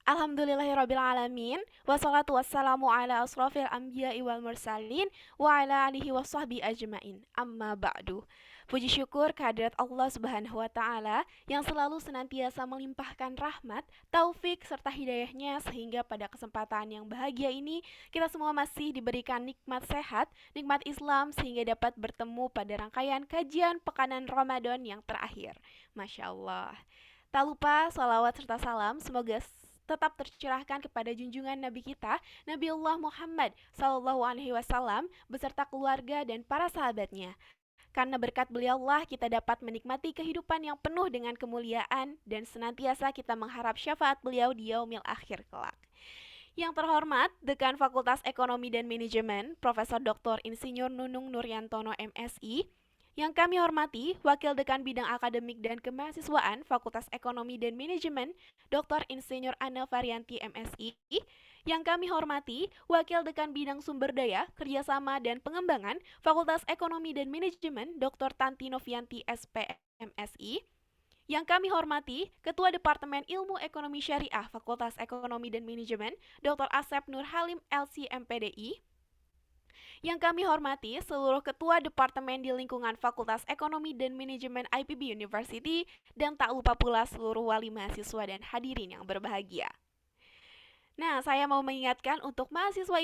Alhamdulillahirrabbilalamin. Wassalatu wassalamu ala asrafil anbiya'i wal mursalin. Wa ala alihi wa sahbihi ajmain. Amma ba'du. Puji syukur kehadirat Allah subhanahu wa ta'ala yang selalu senantiasa melimpahkan rahmat, taufik, serta hidayahnya sehingga pada kesempatan yang bahagia ini kita semua masih diberikan nikmat sehat, nikmat Islam sehingga dapat bertemu pada rangkaian kajian pekanan Ramadan yang terakhir. Masya Allah. Tak lupa salawat serta salam semoga tetap tercurahkan kepada junjungan Nabi kita, Nabiullah Muhammad Sallallahu Alaihi Wasallam beserta keluarga dan para sahabatnya. Karena berkat beliaulah kita dapat menikmati kehidupan yang penuh dengan kemuliaan dan senantiasa kita mengharap syafaat beliau di yaumil akhir kelak. Yang terhormat, Dekan Fakultas Ekonomi dan Manajemen, Profesor Dr. Insinyur Nunung Nuryantono MSI, yang kami hormati, Wakil Dekan Bidang Akademik dan Kemahasiswaan Fakultas Ekonomi dan Manajemen, Dr. Insinyur Ana Varianti MSI, yang kami hormati, Wakil Dekan Bidang Sumber Daya, Kerjasama dan Pengembangan Fakultas Ekonomi dan Manajemen, Dr. Tanti Novianti SPMSI, yang kami hormati, Ketua Departemen Ilmu Ekonomi Syariah Fakultas Ekonomi dan Manajemen, Dr. Asep Nur Halim LC MPDI, yang kami hormati seluruh ketua departemen di lingkungan Fakultas Ekonomi dan Manajemen IPB University, dan tak lupa pula seluruh wali mahasiswa dan hadirin yang berbahagia. Nah, saya mau mengingatkan untuk mahasiswa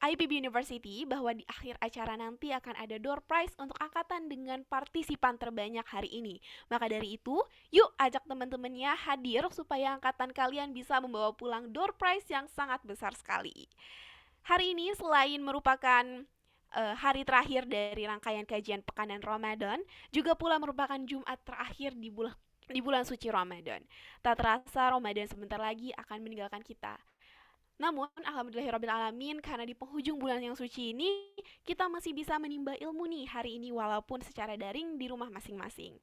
IPB University bahwa di akhir acara nanti akan ada door prize untuk angkatan dengan partisipan terbanyak hari ini. Maka dari itu, yuk ajak teman-temannya hadir supaya angkatan kalian bisa membawa pulang door prize yang sangat besar sekali. Hari ini selain merupakan hari terakhir dari rangkaian kajian pekanan Ramadan, juga pula merupakan Jumat terakhir di bulan suci Ramadan. Tak terasa Ramadan sebentar lagi akan meninggalkan kita. Namun, alhamdulillahirrabbilalamin, karena di penghujung bulan yang suci ini, kita masih bisa menimba ilmu nih hari ini walaupun secara daring di rumah masing-masing.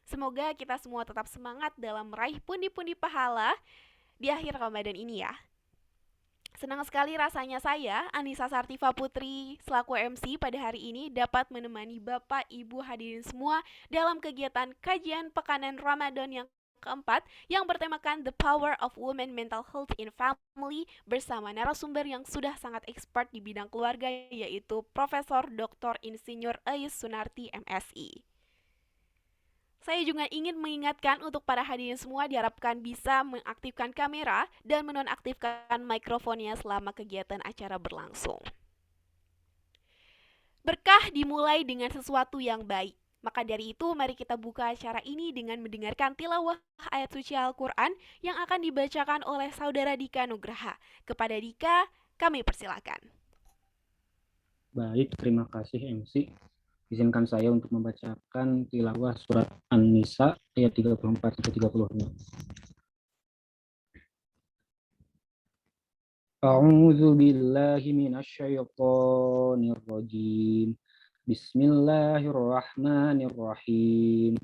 Semoga kita semua tetap semangat dalam meraih pundi-pundi pahala di akhir Ramadan ini ya. Senang sekali rasanya saya, Anissa Sartiva Putri, selaku MC pada hari ini dapat menemani Bapak Ibu hadirin semua dalam kegiatan kajian pekanan Ramadan yang keempat yang bertemakan The Power of Women Mental Health in Family bersama narasumber yang sudah sangat expert di bidang keluarga yaitu Profesor Dr. Insinyur Ais Sunarti MSI. Saya juga ingin mengingatkan untuk para hadirin semua diharapkan bisa mengaktifkan kamera dan menonaktifkan mikrofonnya selama kegiatan acara berlangsung. Berkah dimulai dengan sesuatu yang baik. Maka dari itu, mari kita buka acara ini dengan mendengarkan tilawah ayat suci Al-Quran yang akan dibacakan oleh Saudara Dika Nugraha. Kepada Dika, kami persilakan. Baik, terima kasih MC. Izinkan saya untuk membacakan tilawah surat An-Nisa ayat 34-36. A'udzu billahi minasyaitonir rajim. Bismillahirrahmanirrahim.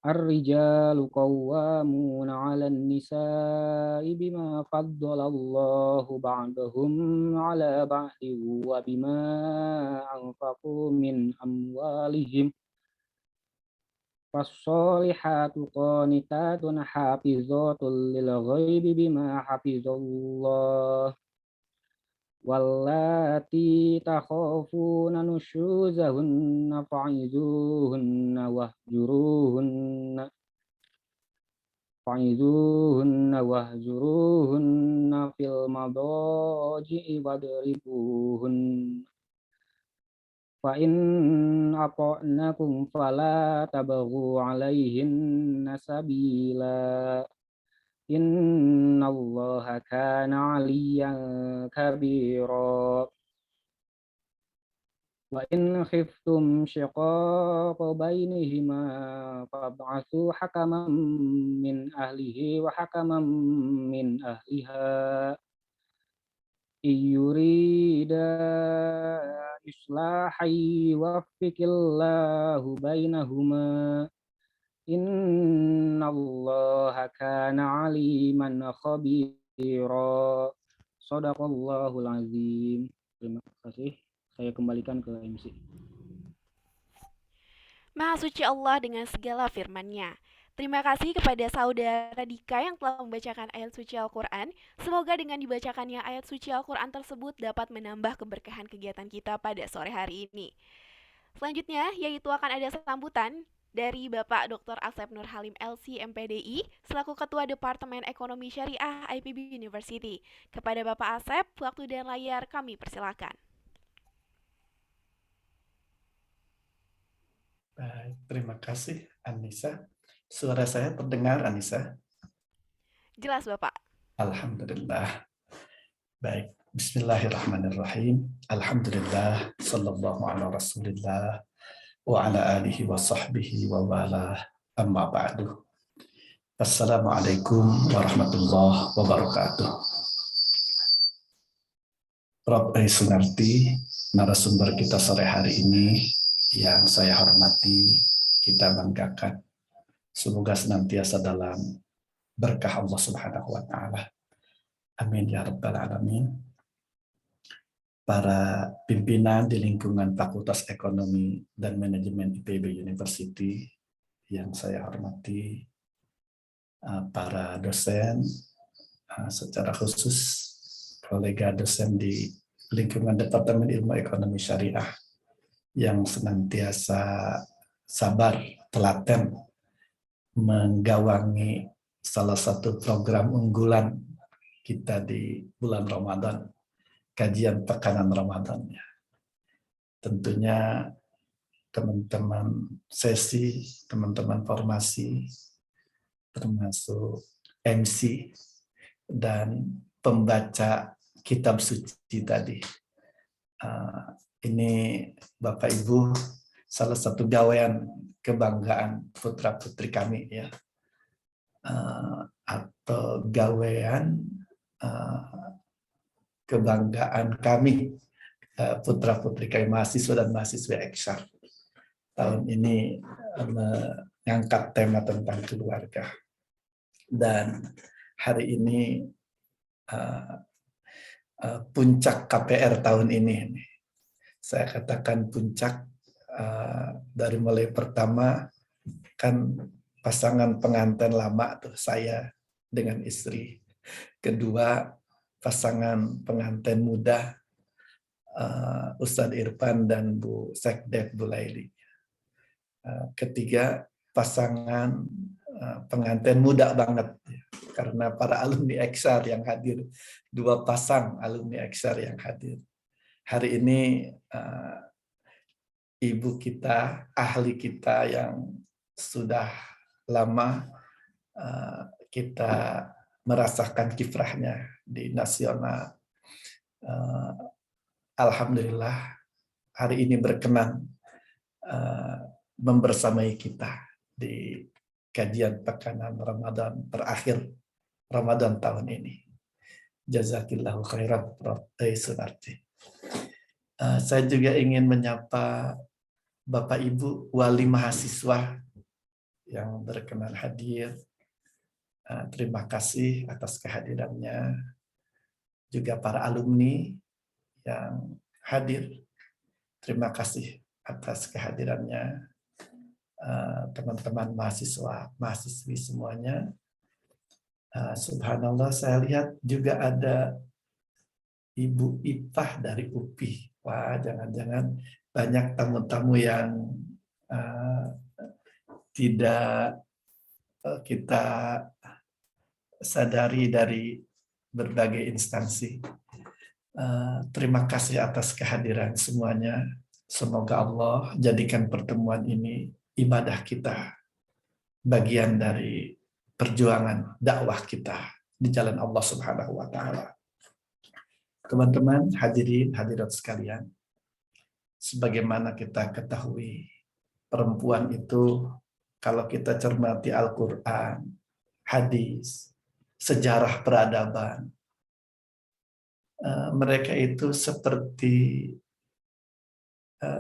Ar-rijalu qawwamuna 'alan nisa'i bima faddalallahu ba'dahum 'ala ba'din wa bima anfaqu min amwalihim. Fassolihatu qanitatun hafizatul lil ghaibi bima hafizallah. Wallati takhafuna nusyuzahunna fa'izuhunna wahjuruhunna fil madaji'i wadribuhunna fa in ata'nakum fala tabghu 'alaihinna sabila innallaha kana 'aliyyan kabira. Wa in khiftum shiqaqa bainihima fab'athu hakaman min ahlihi wa hakaman min ahliha yurida islahan yuwaffiqillahu bainahuma innallaha kana 'aliman khabira. Shadaqallahul azim. Terima kasih. Saya kembalikan ke MC. Maha suci Allah dengan segala firman-Nya. Terima kasih kepada saudara Dika yang telah membacakan ayat suci Al-Quran. Semoga dengan dibacakannya ayat suci Al-Quran tersebut dapat menambah keberkahan kegiatan kita pada sore hari ini. Selanjutnya, yaitu akan ada sambutan dari Bapak Dr. Asep Nur Halim LC MPDI selaku Ketua Departemen Ekonomi Syariah IPB University. Kepada Bapak Asep, waktu dan layar kami persilakan. Baik, terima kasih Anissa. Suara saya terdengar, Anissa? Jelas, Bapak. Alhamdulillah. Baik, bismillahirrahmanirrahim. Alhamdulillah, sallallahu ala rasulillah, wa ala alihi wa sahbihi wa wala, amma ba'du. Assalamualaikum warahmatullahi wabarakatuh. Prof. Sunarti, narasumber kita sore hari ini yang saya hormati, kita banggakan. Semoga senantiasa dalam berkah Allah Subhanahu wa Ta'ala. Amin ya Rabbal Alamin. Para pimpinan di lingkungan Fakultas Ekonomi dan Manajemen IPB University yang saya hormati, para dosen, secara khusus kolega dosen di lingkungan Departemen Ilmu Ekonomi Syariah yang senantiasa sabar, telaten menggawangi salah satu program unggulan kita di bulan Ramadan, kajian pekanan Ramadan. Tentunya teman-teman sesi, teman-teman formasi, termasuk MC dan pembaca kitab suci tadi. Ini Bapak Ibu salah satu gawean kebanggaan putra-putri kami ya, atau gawean kebanggaan kami putra-putri kami mahasiswa dan mahasiswa Eksyar tahun ini mengangkat tema tentang keluarga. Dan hari ini puncak KPR tahun ini. Saya katakan puncak dari mulai pertama kan pasangan pengantin lama tuh saya dengan istri. Kedua pasangan pengantin muda Ustadz Irfan dan Bu Sekdek Bu Laili. Ketiga pasangan pengantin muda banget karena para alumni Eksyar yang hadir, dua pasang alumni Eksyar yang hadir. Hari ini ibu kita, ahli kita yang sudah lama kita merasakan kiprahnya di nasional. Alhamdulillah hari ini berkenan membersamai kita di kajian pekanan Ramadan terakhir Ramadan tahun ini. Jazakillahu khairan Prof. Sunarti. Saya juga ingin menyapa Bapak Ibu wali mahasiswa yang berkenan hadir. Terima kasih atas kehadirannya. Juga para alumni yang hadir. Terima kasih atas kehadirannya. Teman-teman mahasiswa, mahasiswi semuanya. Subhanallah, saya lihat juga ada Ibu Ipah dari UPI. Wah, jangan-jangan banyak tamu-tamu yang tidak kita sadari dari berbagai instansi. Terima kasih atas kehadiran semuanya. Semoga Allah jadikan pertemuan ini ibadah kita, bagian dari perjuangan dakwah kita di jalan Allah Subhanahu wa Ta'ala. Teman-teman, hadirin hadirat sekalian, sebagaimana kita ketahui, perempuan itu kalau kita cermati Al-Quran, hadis, sejarah peradaban, mereka itu seperti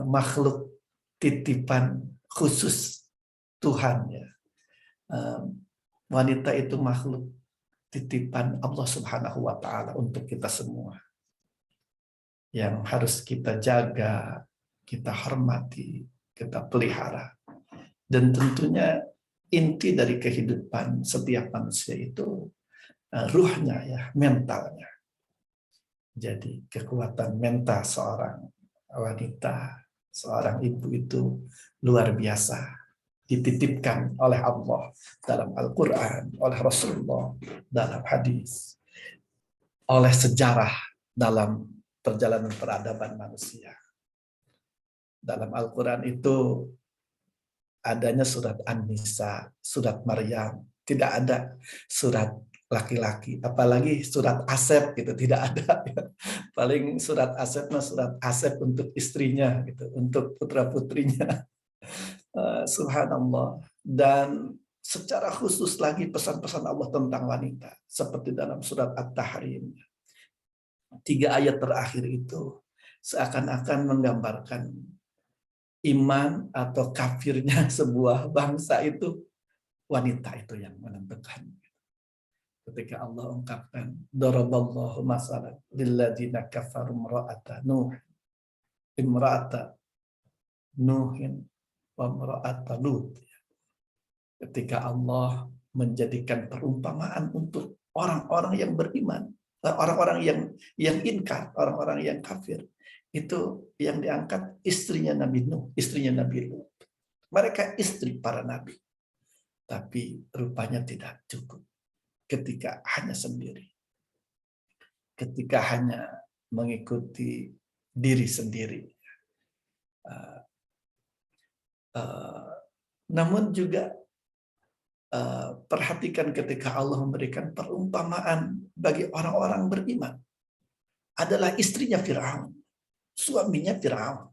makhluk titipan khusus Tuhan ya. Wanita itu makhluk titipan Allah Subhanahu wa Ta'ala untuk kita semua, yang harus kita jaga, kita hormati, kita pelihara. Dan tentunya inti dari kehidupan setiap manusia itu ruhnya ya, mentalnya. Jadi kekuatan mental seorang wanita, seorang ibu itu luar biasa. Dititipkan oleh Allah dalam Al-Quran, oleh Rasulullah dalam hadis, oleh sejarah dalam perjalanan peradaban manusia. Dalam Al-Quran itu adanya surat An-Nisa, surat Maryam, tidak ada surat laki-laki, apalagi surat Asep gitu, tidak ada. Paling surat Asep mah surat Asep untuk istrinya gitu, untuk putra-putrinya. Subhanallah. Dan secara khusus lagi pesan-pesan Allah tentang wanita, seperti dalam surat At-Tahrim. 3 ayat terakhir itu seakan-akan menggambarkan iman atau kafirnya sebuah bangsa itu wanita itu yang menentukan. Ketika Allah ungkapkan daraballahu masalan lilladzina kafaru imra'ata Nuhin wa imra'ata Lut. Ketika Allah menjadikan perumpamaan untuk orang-orang yang beriman, orang-orang yang inkar, orang-orang yang kafir, itu yang diangkat istrinya Nabi Nuh, istrinya Nabi Lut. Mereka istri para nabi, tapi rupanya tidak cukup. Ketika hanya sendiri, ketika hanya mengikuti diri sendiri. Namun juga perhatikan ketika Allah memberikan perumpamaan bagi orang-orang beriman. Adalah istrinya Firaun, suaminya Firaun.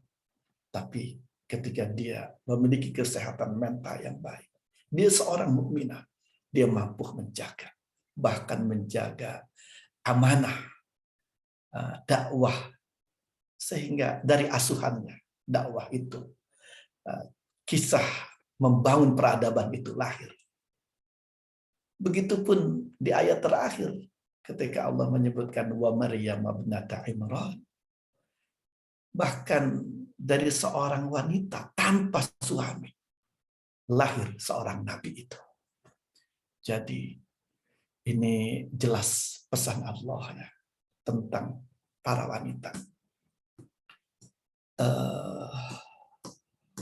Tapi ketika dia memiliki kesehatan mental yang baik, dia seorang mukminah, dia mampu menjaga, bahkan menjaga amanah dakwah, sehingga dari asuhannya dakwah itu kisah membangun peradaban itu lahir. Begitupun di ayat terakhir ketika Allah menyebutkan wa Maryam ibnata Imran, bahkan dari seorang wanita tanpa suami lahir seorang nabi itu. Jadi ini jelas pesan Allah ya, tentang para wanita.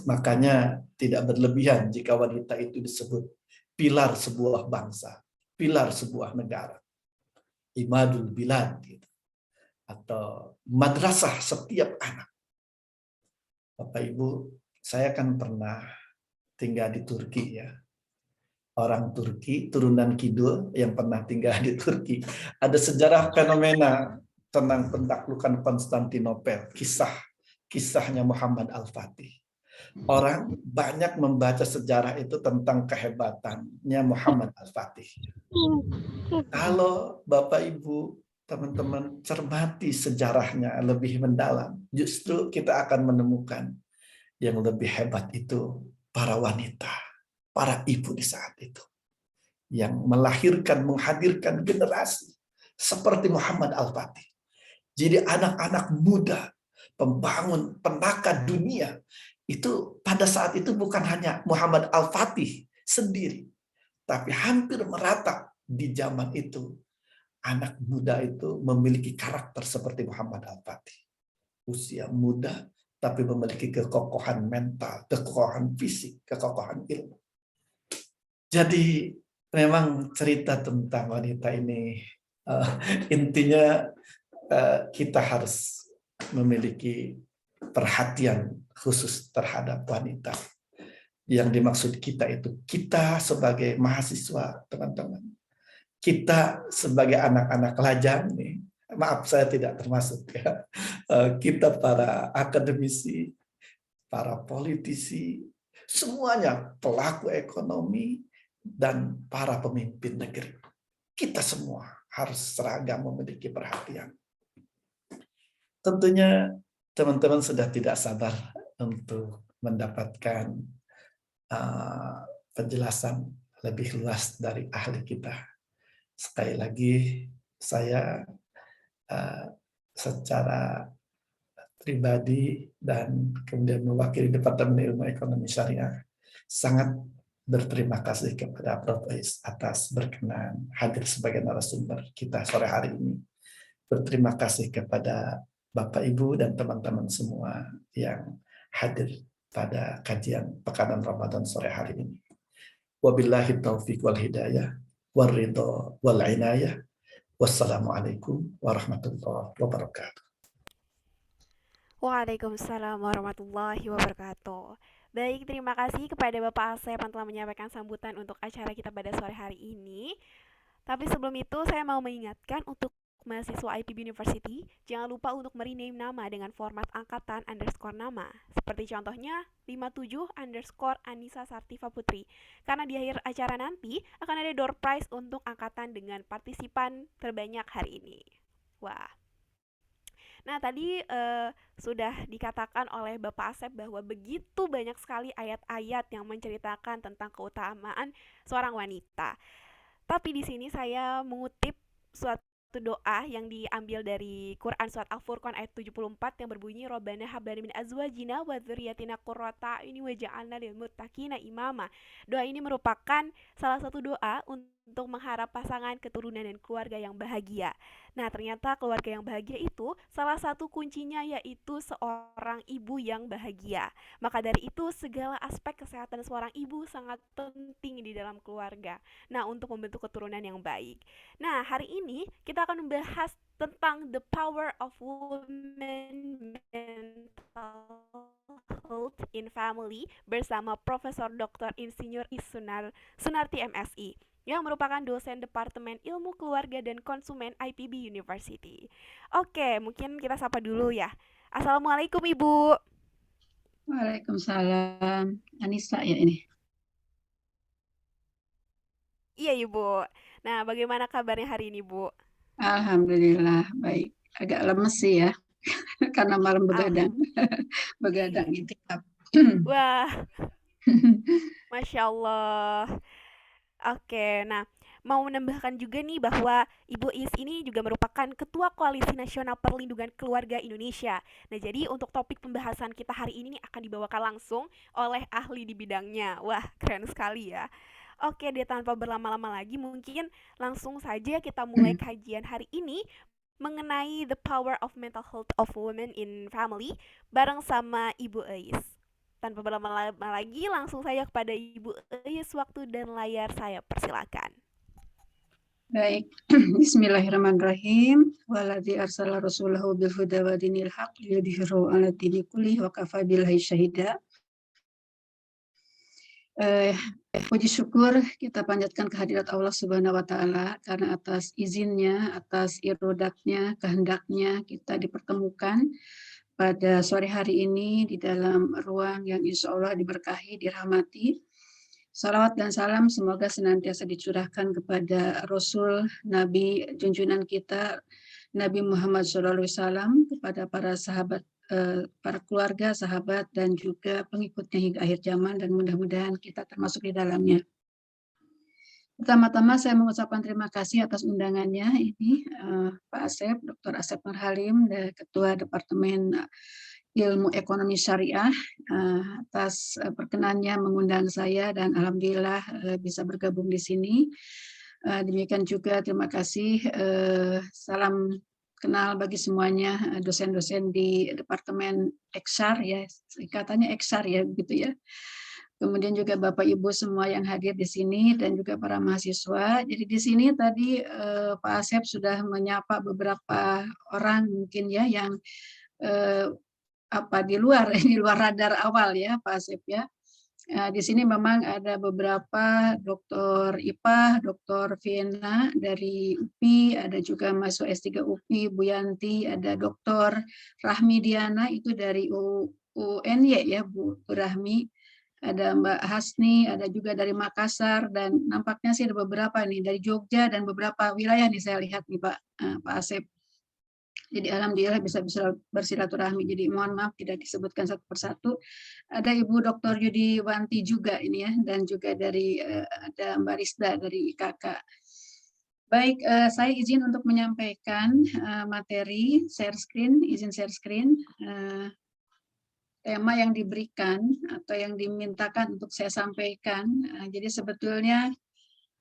Makanya tidak berlebihan jika wanita itu disebut pilar sebuah bangsa, pilar sebuah negara, imadul bilad gitu, atau madrasah setiap anak. Bapak Ibu, saya kan pernah tinggal di Turki ya. Orang Turki, turunan kidul yang pernah tinggal di Turki. Ada sejarah fenomena tentang pentaklukan Konstantinopel, kisahnya Muhammad Al-Fatih. Orang banyak membaca sejarah itu tentang kehebatannya Muhammad Al-Fatih. Kalau Bapak Ibu, teman-teman cermati sejarahnya lebih mendalam, justru kita akan menemukan yang lebih hebat itu para wanita, para ibu di saat itu. Yang melahirkan, menghadirkan generasi seperti Muhammad Al-Fatih. Jadi anak-anak muda, pembangun, penakar dunia, itu pada saat itu bukan hanya Muhammad Al-Fatih sendiri, tapi hampir merata di zaman itu. Anak muda itu memiliki karakter seperti Muhammad Al-Fatih. Usia muda, tapi memiliki kekokohan mental, kekokohan fisik, kekokohan ilmu. Jadi memang cerita tentang wanita ini intinya kita harus memiliki perhatian khusus terhadap wanita. Yang dimaksud kita itu kita sebagai mahasiswa, teman-teman. Kita sebagai anak-anak lajang nih, maaf saya tidak termasuk ya. Kita para akademisi, para politisi, semuanya pelaku ekonomi dan para pemimpin negeri. Kita semua harus seragam memiliki perhatian. Tentunya teman-teman sudah tidak sabar untuk mendapatkan penjelasan lebih luas dari ahli kita. Sekali lagi, saya secara pribadi dan kemudian mewakili Departemen Ilmu Ekonomi Syariah sangat berterima kasih kepada Prof. Ais atas berkenan hadir sebagai narasumber kita sore hari ini. Berterima kasih kepada Bapak, Ibu, dan teman-teman semua yang hadir pada kajian Pekanan Ramadan sore hari ini. Wabillahi taufiq wal hidayah, wal ridho wal inayah. Wassalamualaikum warahmatullahi wabarakatuh. Waalaikumsalam warahmatullahi wabarakatuh. Baik, terima kasih kepada Bapak Asep yang telah menyampaikan sambutan untuk acara kita pada sore hari ini. Tapi sebelum itu saya mau mengingatkan untuk mahasiswa IPB University, jangan lupa untuk merename nama dengan format angkatan underscore nama. Seperti contohnya 57 underscore Anissa Sartifa Putri. Karena di akhir acara nanti akan ada door prize untuk angkatan dengan partisipan terbanyak hari ini. Wah. Nah, tadi sudah dikatakan oleh Bapak Asep bahwa begitu banyak sekali ayat-ayat yang menceritakan tentang keutamaan seorang wanita. Tapi di sini saya mengutip suatu doa yang diambil dari Quran surat Al-Furqan ayat 74 yang berbunyi Rabbana hab lana min azwajina wa dzurriyyatina qurrata a'yunin waj'alna lil muttaqina imama. Doa ini merupakan salah satu doa untuk mengharap pasangan, keturunan, dan keluarga yang bahagia. Nah, ternyata keluarga yang bahagia itu salah satu kuncinya yaitu seorang ibu yang bahagia. Maka dari itu segala aspek kesehatan seorang ibu sangat penting di dalam keluarga. Nah, untuk membentuk keturunan yang baik. Nah, hari ini kita akan membahas tentang the power of women mental health in family bersama Profesor Dr. Insinyur Sunarti MSI yang merupakan dosen Departemen Ilmu Keluarga dan Konsumen IPB University. Oke, mungkin kita sapa dulu ya. Assalamualaikum Ibu. Waalaikumsalam. Anissa ya ini. Iya Ibu. Nah, bagaimana kabarnya hari ini Bu? Alhamdulillah baik. Agak lemes sih ya karena malam begadang. Begadang itikaf. Wah, Masya Allah. Oke, nah mau menambahkan juga nih bahwa Ibu Is ini juga merupakan Ketua Koalisi Nasional Perlindungan Keluarga Indonesia. Nah, jadi untuk topik pembahasan kita hari ini nih akan dibawakan langsung oleh ahli di bidangnya. Wah, keren sekali ya. Oke deh, tanpa berlama-lama lagi mungkin langsung saja kita mulai kajian hari ini mengenai the power of mental health of women in family bareng sama Ibu Ais. Tanpa berlama-lama lagi, langsung saja kepada Ibu Ais, waktu dan layar saya persilakan. Baik, Bismillahirrahmanirrahim. Waladzi arsala rasulahu bil huda wa dinil haq liyudhhirahu 'ala dini kullih wa kafa billahi syahida. Puji syukur kita panjatkan kehadirat Allah Subhanahu wa taala karena atas izinnya, atas irodatnya, kehendaknya kita dipertemukan pada sore hari ini di dalam ruang yang insya Allah diberkahi, dirahmati. Salawat dan salam semoga senantiasa dicurahkan kepada Rasul, Nabi junjungan kita, Nabi Muhammad SAW, kepada para sahabat, para keluarga, sahabat, dan juga pengikutnya hingga akhir zaman, dan mudah-mudahan kita termasuk di dalamnya. Pertama-tama saya mengucapkan terima kasih atas undangannya ini Pak Asep, Dr. Asep Nurhalim, Ketua Departemen Ilmu Ekonomi Syariah, atas perkenannya mengundang saya dan alhamdulillah bisa bergabung di sini. Demikian juga terima kasih, salam kenal bagi semuanya dosen-dosen di Departemen Eksar ya, katanya Eksar ya begitu ya. Kemudian juga Bapak Ibu semua yang hadir di sini dan juga para mahasiswa. Jadi di sini tadi Pak Asep sudah menyapa beberapa orang mungkin ya yang di luar radar awal ya Pak Asep ya. Di sini memang ada beberapa Dr. IPA, Dr. Viena dari UPI, ada juga mahasiswa S3 UPI, Bu Yanti, ada Dr. Rahmi Diana itu dari UNY ya Bu Rahmi, ada Mbak Hasni, ada juga dari Makassar, dan nampaknya sih ada beberapa nih dari Jogja dan beberapa wilayah nih saya lihat nih Pak Asep. Jadi alhamdulillah bisa bersilaturahmi. Jadi mohon maaf tidak disebutkan satu persatu. Ada Ibu Dr. Yudi Wanti juga ini ya, dan juga dari ada Mbak Rizda dari IKK. Baik, saya izin untuk menyampaikan materi share screen, izin share screen. tema yang diberikan atau yang dimintakan untuk saya sampaikan. Jadi sebetulnya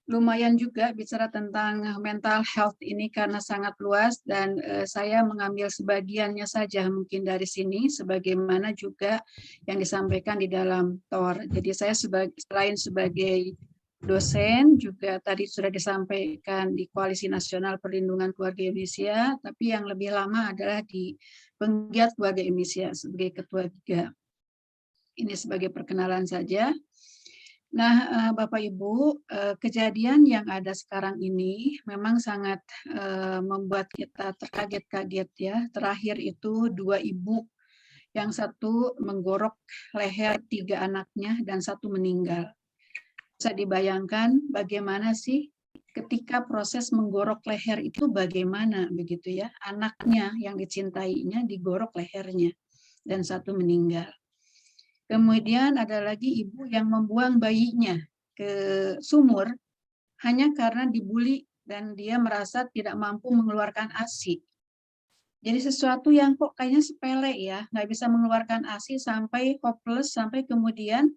lumayan juga bicara tentang mental health ini karena sangat luas, dan saya mengambil sebagiannya saja mungkin dari sini, sebagaimana juga yang disampaikan di dalam TOR. Jadi saya selain sebagai dosen, juga tadi sudah disampaikan di Koalisi Nasional Perlindungan Keluarga Indonesia, tapi yang lebih lama adalah di Penggiat Keluarga Indonesia sebagai Ketua Giga. Ini sebagai perkenalan saja. Nah, Bapak Ibu, kejadian yang ada sekarang ini memang sangat membuat kita terkaget-kaget ya. Terakhir itu 2 ibu, yang satu menggorok leher 3 anaknya dan 1 meninggal. Bisa dibayangkan bagaimana sih ketika proses menggorok leher itu bagaimana begitu ya. Anaknya yang dicintainya digorok lehernya dan 1 meninggal. Kemudian ada lagi ibu yang membuang bayinya ke sumur hanya karena dibully dan dia merasa tidak mampu mengeluarkan ASI. Jadi sesuatu yang kok kayaknya sepele ya, nggak bisa mengeluarkan ASI sampai hopeless, sampai kemudian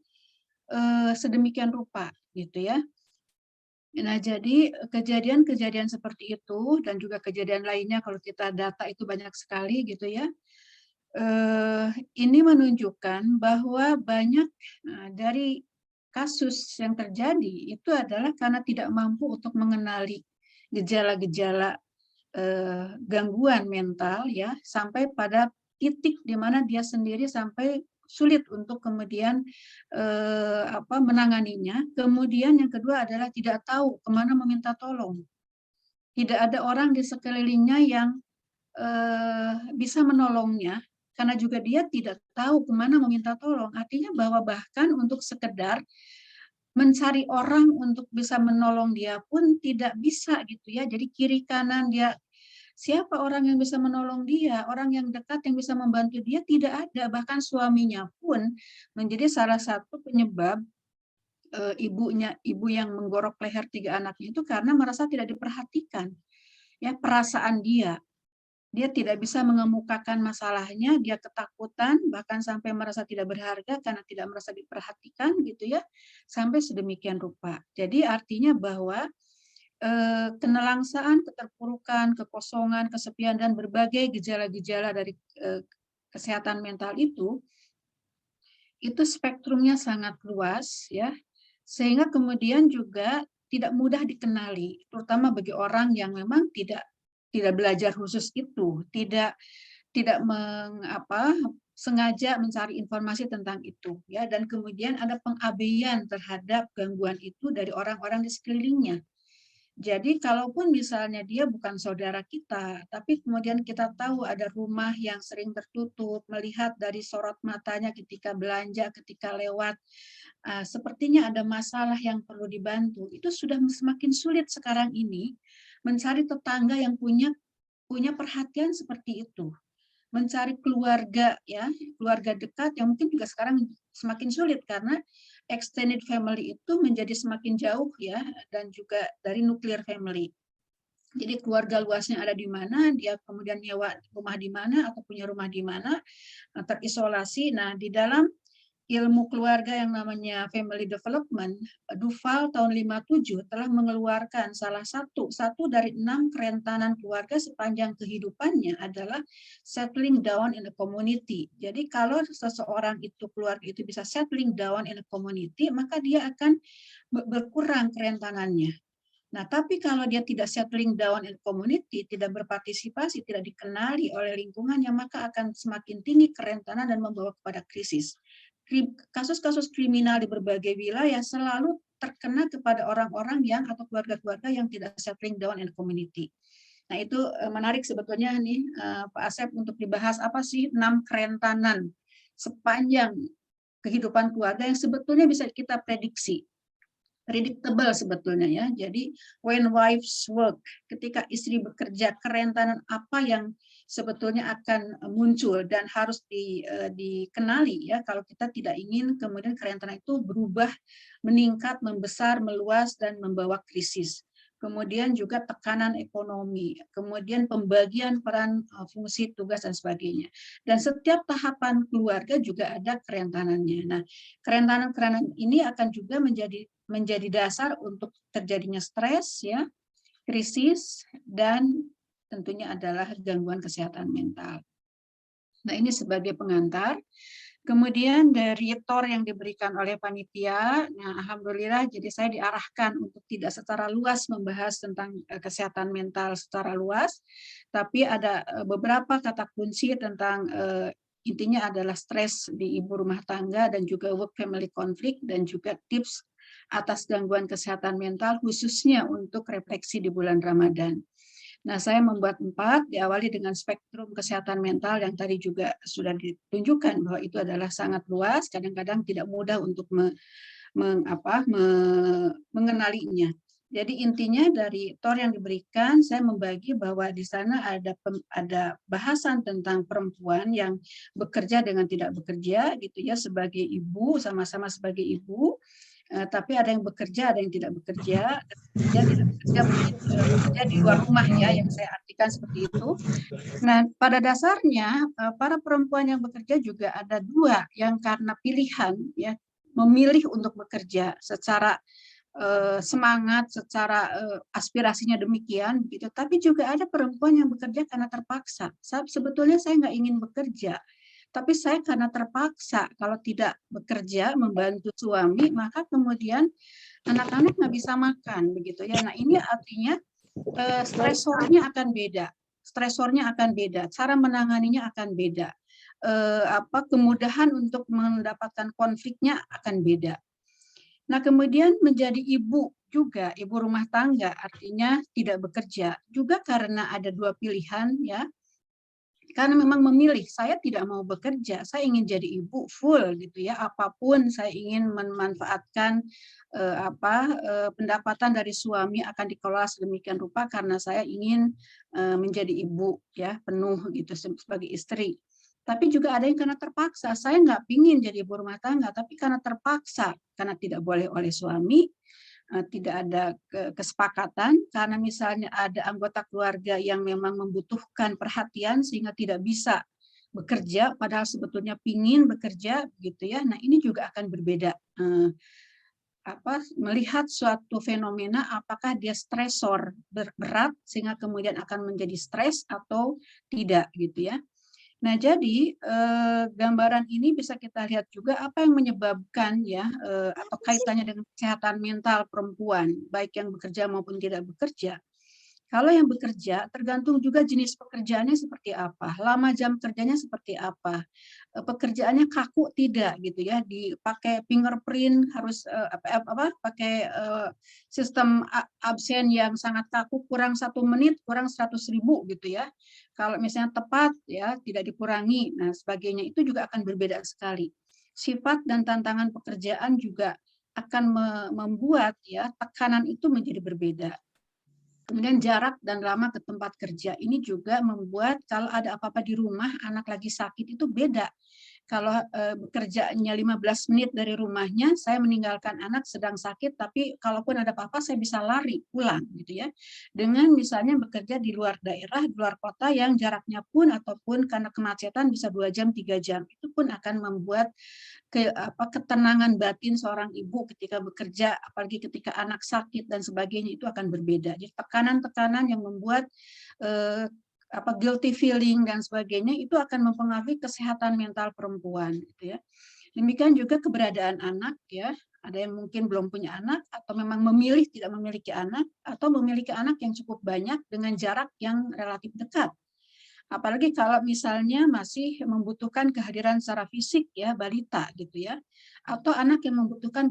sedemikian rupa gitu ya. Nah, jadi kejadian-kejadian seperti itu dan juga kejadian lainnya kalau kita data itu banyak sekali gitu ya. Ini menunjukkan bahwa banyak dari kasus yang terjadi itu adalah karena tidak mampu untuk mengenali gejala-gejala gangguan mental ya, sampai pada titik di mana dia sendiri sampai sulit untuk kemudian menanganinya. Kemudian yang kedua adalah tidak tahu kemana meminta tolong. Tidak ada orang di sekelilingnya yang bisa menolongnya, karena juga dia tidak tahu kemana meminta tolong. Artinya bahwa bahkan untuk sekedar mencari orang untuk bisa menolong dia pun tidak bisa gitu ya. Jadi kiri kanan dia, siapa orang yang bisa menolong dia, orang yang dekat yang bisa membantu dia tidak ada. Bahkan suaminya pun menjadi salah satu penyebab ibu yang menggorok leher 3 anaknya itu karena merasa tidak diperhatikan ya, perasaan dia tidak bisa mengemukakan masalahnya, dia ketakutan, bahkan sampai merasa tidak berharga karena tidak merasa diperhatikan gitu ya, sampai sedemikian rupa. Jadi artinya bahwa kenelangsaan, keterpurukan, kekosongan, kesepian, dan berbagai gejala-gejala dari kesehatan mental itu spektrumnya sangat luas ya, sehingga kemudian juga tidak mudah dikenali, terutama bagi orang yang memang tidak belajar khusus itu, tidak sengaja mencari informasi tentang itu ya, dan kemudian ada pengabaian terhadap gangguan itu dari orang-orang di sekelilingnya. Jadi kalaupun misalnya dia bukan saudara kita, tapi kemudian kita tahu ada rumah yang sering tertutup, melihat dari sorot matanya ketika belanja, ketika lewat, sepertinya ada masalah yang perlu dibantu. Itu sudah semakin sulit sekarang ini mencari tetangga yang punya perhatian seperti itu. Mencari keluarga ya, keluarga dekat yang mungkin juga sekarang semakin sulit karena extended family itu menjadi semakin jauh ya, dan juga dari nuclear family. Jadi keluarga luasnya ada di mana, dia kemudian nyewa rumah di mana atau punya rumah di mana, terisolasi. Nah, di dalam ilmu keluarga yang namanya family development, Duval tahun 57 telah mengeluarkan salah satu dari 6 kerentanan keluarga sepanjang kehidupannya adalah settling down in a community. Jadi kalau seseorang itu, keluarga itu bisa settling down in a community, maka dia akan berkurang kerentanannya. Nah, tapi kalau dia tidak settling down in community, tidak berpartisipasi, tidak dikenali oleh lingkungannya, maka akan semakin tinggi kerentanan dan membawa kepada krisis. Kasus-kasus kriminal di berbagai wilayah selalu terkena kepada orang-orang yang atau keluarga-keluarga yang tidak settling down in community. Nah, itu menarik sebetulnya nih Pak Asep untuk dibahas apa sih 6 kerentanan sepanjang kehidupan keluarga yang sebetulnya bisa kita prediksi. Predictable sebetulnya ya. Jadi when wives work, ketika istri bekerja, kerentanan apa yang sebetulnya akan muncul dan harus dikenali ya, kalau kita tidak ingin kemudian kerentanan itu berubah, meningkat, membesar, meluas, dan membawa krisis. kemudian juga tekanan ekonomi, kemudian pembagian peran fungsi tugas dan sebagainya. Dan setiap tahapan keluarga juga ada kerentanannya. Nah, kerentanan ini akan juga menjadi dasar untuk terjadinya stres, ya, krisis, dan tentunya adalah gangguan kesehatan mental. Nah, ini sebagai pengantar. Kemudian dari TOR yang diberikan oleh panitia, nah alhamdulillah jadi saya diarahkan untuk tidak secara luas membahas tentang kesehatan mental secara luas, tapi ada beberapa kata kunci tentang intinya adalah stres di ibu rumah tangga dan juga work family conflict dan juga tips atas gangguan kesehatan mental khususnya untuk refleksi di bulan Ramadan. Nah, saya membuat 4, diawali dengan spektrum kesehatan mental yang tadi juga sudah ditunjukkan bahwa itu adalah sangat luas, kadang-kadang tidak mudah untuk mengenalinya. Jadi intinya dari TOR yang diberikan, saya membagi bahwa di sana ada bahasan tentang perempuan yang bekerja dengan tidak bekerja, gitu ya, sebagai ibu, sama-sama sebagai ibu. Tapi ada yang bekerja, ada yang tidak bekerja, dan tidak bekerja mungkin bekerja di luar rumah, ya, yang saya artikan seperti itu. Nah, pada dasarnya para perempuan yang bekerja juga ada 2 yang karena pilihan, ya, memilih untuk bekerja secara semangat, secara aspirasinya demikian, gitu. Tapi juga ada perempuan yang bekerja karena terpaksa. Sebetulnya saya nggak ingin bekerja, tapi saya karena terpaksa kalau tidak bekerja membantu suami, maka kemudian anak-anak nggak bisa makan, begitu ya. Nah, ini artinya stresornya akan beda, cara menanganinya akan beda, kemudahan untuk mendapatkan konfliknya akan beda. Nah, kemudian menjadi ibu juga, ibu rumah tangga, artinya tidak bekerja juga karena ada 2 pilihan, ya. Karena memang memilih, saya tidak mau bekerja, saya ingin jadi ibu full, gitu ya, apapun saya ingin memanfaatkan pendapatan dari suami akan dikelola sedemikian rupa karena saya ingin menjadi ibu, ya, penuh gitu sebagai istri. Tapi juga ada yang karena terpaksa, saya nggak ingin jadi ibu rumah tangga, tapi karena terpaksa, karena tidak boleh oleh suami, tidak ada kesepakatan, karena misalnya ada anggota keluarga yang memang membutuhkan perhatian sehingga tidak bisa bekerja, padahal sebetulnya pingin bekerja, gitu ya. Nah, ini juga akan berbeda. Melihat suatu fenomena apakah dia stresor berat sehingga kemudian akan menjadi stres atau tidak, gitu ya. Nah, jadi gambaran ini bisa kita lihat juga apa yang menyebabkan, ya, atau kaitannya dengan kesehatan mental perempuan, baik yang bekerja maupun tidak bekerja. Kalau yang bekerja tergantung juga jenis pekerjaannya seperti apa, lama jam kerjanya seperti apa, pekerjaannya kaku tidak, gitu ya, dipakai fingerprint harus pakai sistem absen yang sangat kaku, kurang 1 menit kurang 100.000, gitu ya. Kalau misalnya tepat, ya, tidak dikurangi, nah sebagainya, itu juga akan berbeda sekali. Sifat dan tantangan pekerjaan juga akan membuat, ya, tekanan itu menjadi berbeda. Kemudian jarak dan lama ke tempat kerja ini juga membuat kalau ada apa-apa di rumah, anak lagi sakit itu beda. Kalau bekerjanya 15 menit dari rumahnya, saya meninggalkan anak sedang sakit, tapi kalaupun ada apa-apa saya bisa lari pulang, gitu ya. Dengan misalnya bekerja di luar daerah, di luar kota yang jaraknya pun ataupun karena kemacetan bisa 2 jam, 3 jam, itu pun akan membuat ketenangan batin seorang ibu ketika bekerja, apalagi ketika anak sakit dan sebagainya, itu akan berbeda. Jadi tekanan-tekanan yang membuat guilty feeling dan sebagainya itu akan mempengaruhi kesehatan mental perempuan, gitu ya. Demikian juga keberadaan anak, ya. Ada yang mungkin belum punya anak atau memang memilih tidak memiliki anak atau memiliki anak yang cukup banyak dengan jarak yang relatif dekat. Apalagi kalau misalnya masih membutuhkan kehadiran secara fisik, ya, balita, gitu ya, atau anak yang membutuhkan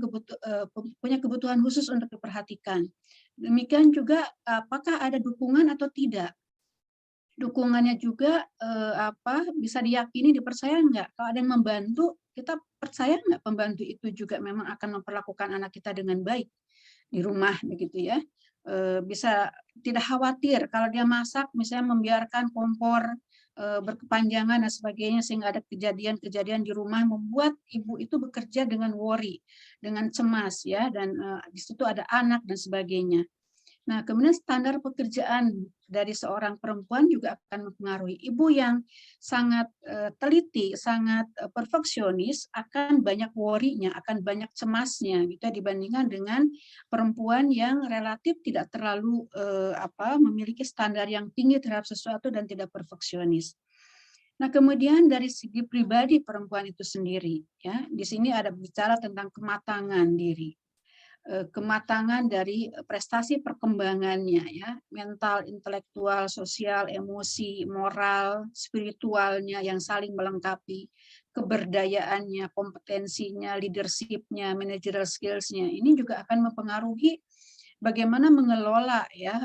punya kebutuhan khusus untuk diperhatikan. Demikian juga apakah ada dukungan atau tidak. Dukungannya juga bisa diyakini, dipercaya nggak? Kalau ada yang membantu, kita percaya nggak pembantu itu juga memang akan memperlakukan anak kita dengan baik di rumah, begitu ya. Bisa tidak khawatir kalau dia masak, misalnya membiarkan kompor berkepanjangan dan sebagainya, sehingga ada kejadian-kejadian di rumah membuat ibu itu bekerja dengan worry, dengan cemas, ya, dan di situ ada anak dan sebagainya. Nah, kemudian standar pekerjaan dari seorang perempuan juga akan mempengaruhi. Ibu yang sangat teliti, sangat perfeksionis akan banyak worry-nya, akan banyak cemasnya gitu ya, dibandingkan dengan perempuan yang relatif tidak terlalu memiliki standar yang tinggi terhadap sesuatu dan tidak perfeksionis. Nah, kemudian dari segi pribadi perempuan itu sendiri, ya, di sini ada bicara tentang kematangan diri, kematangan dari prestasi perkembangannya, ya, mental, intelektual, sosial, emosi, moral, spiritualnya yang saling melengkapi, keberdayaannya, kompetensinya, leadership-nya, managerial skills-nya. Ini juga akan mempengaruhi bagaimana mengelola, ya,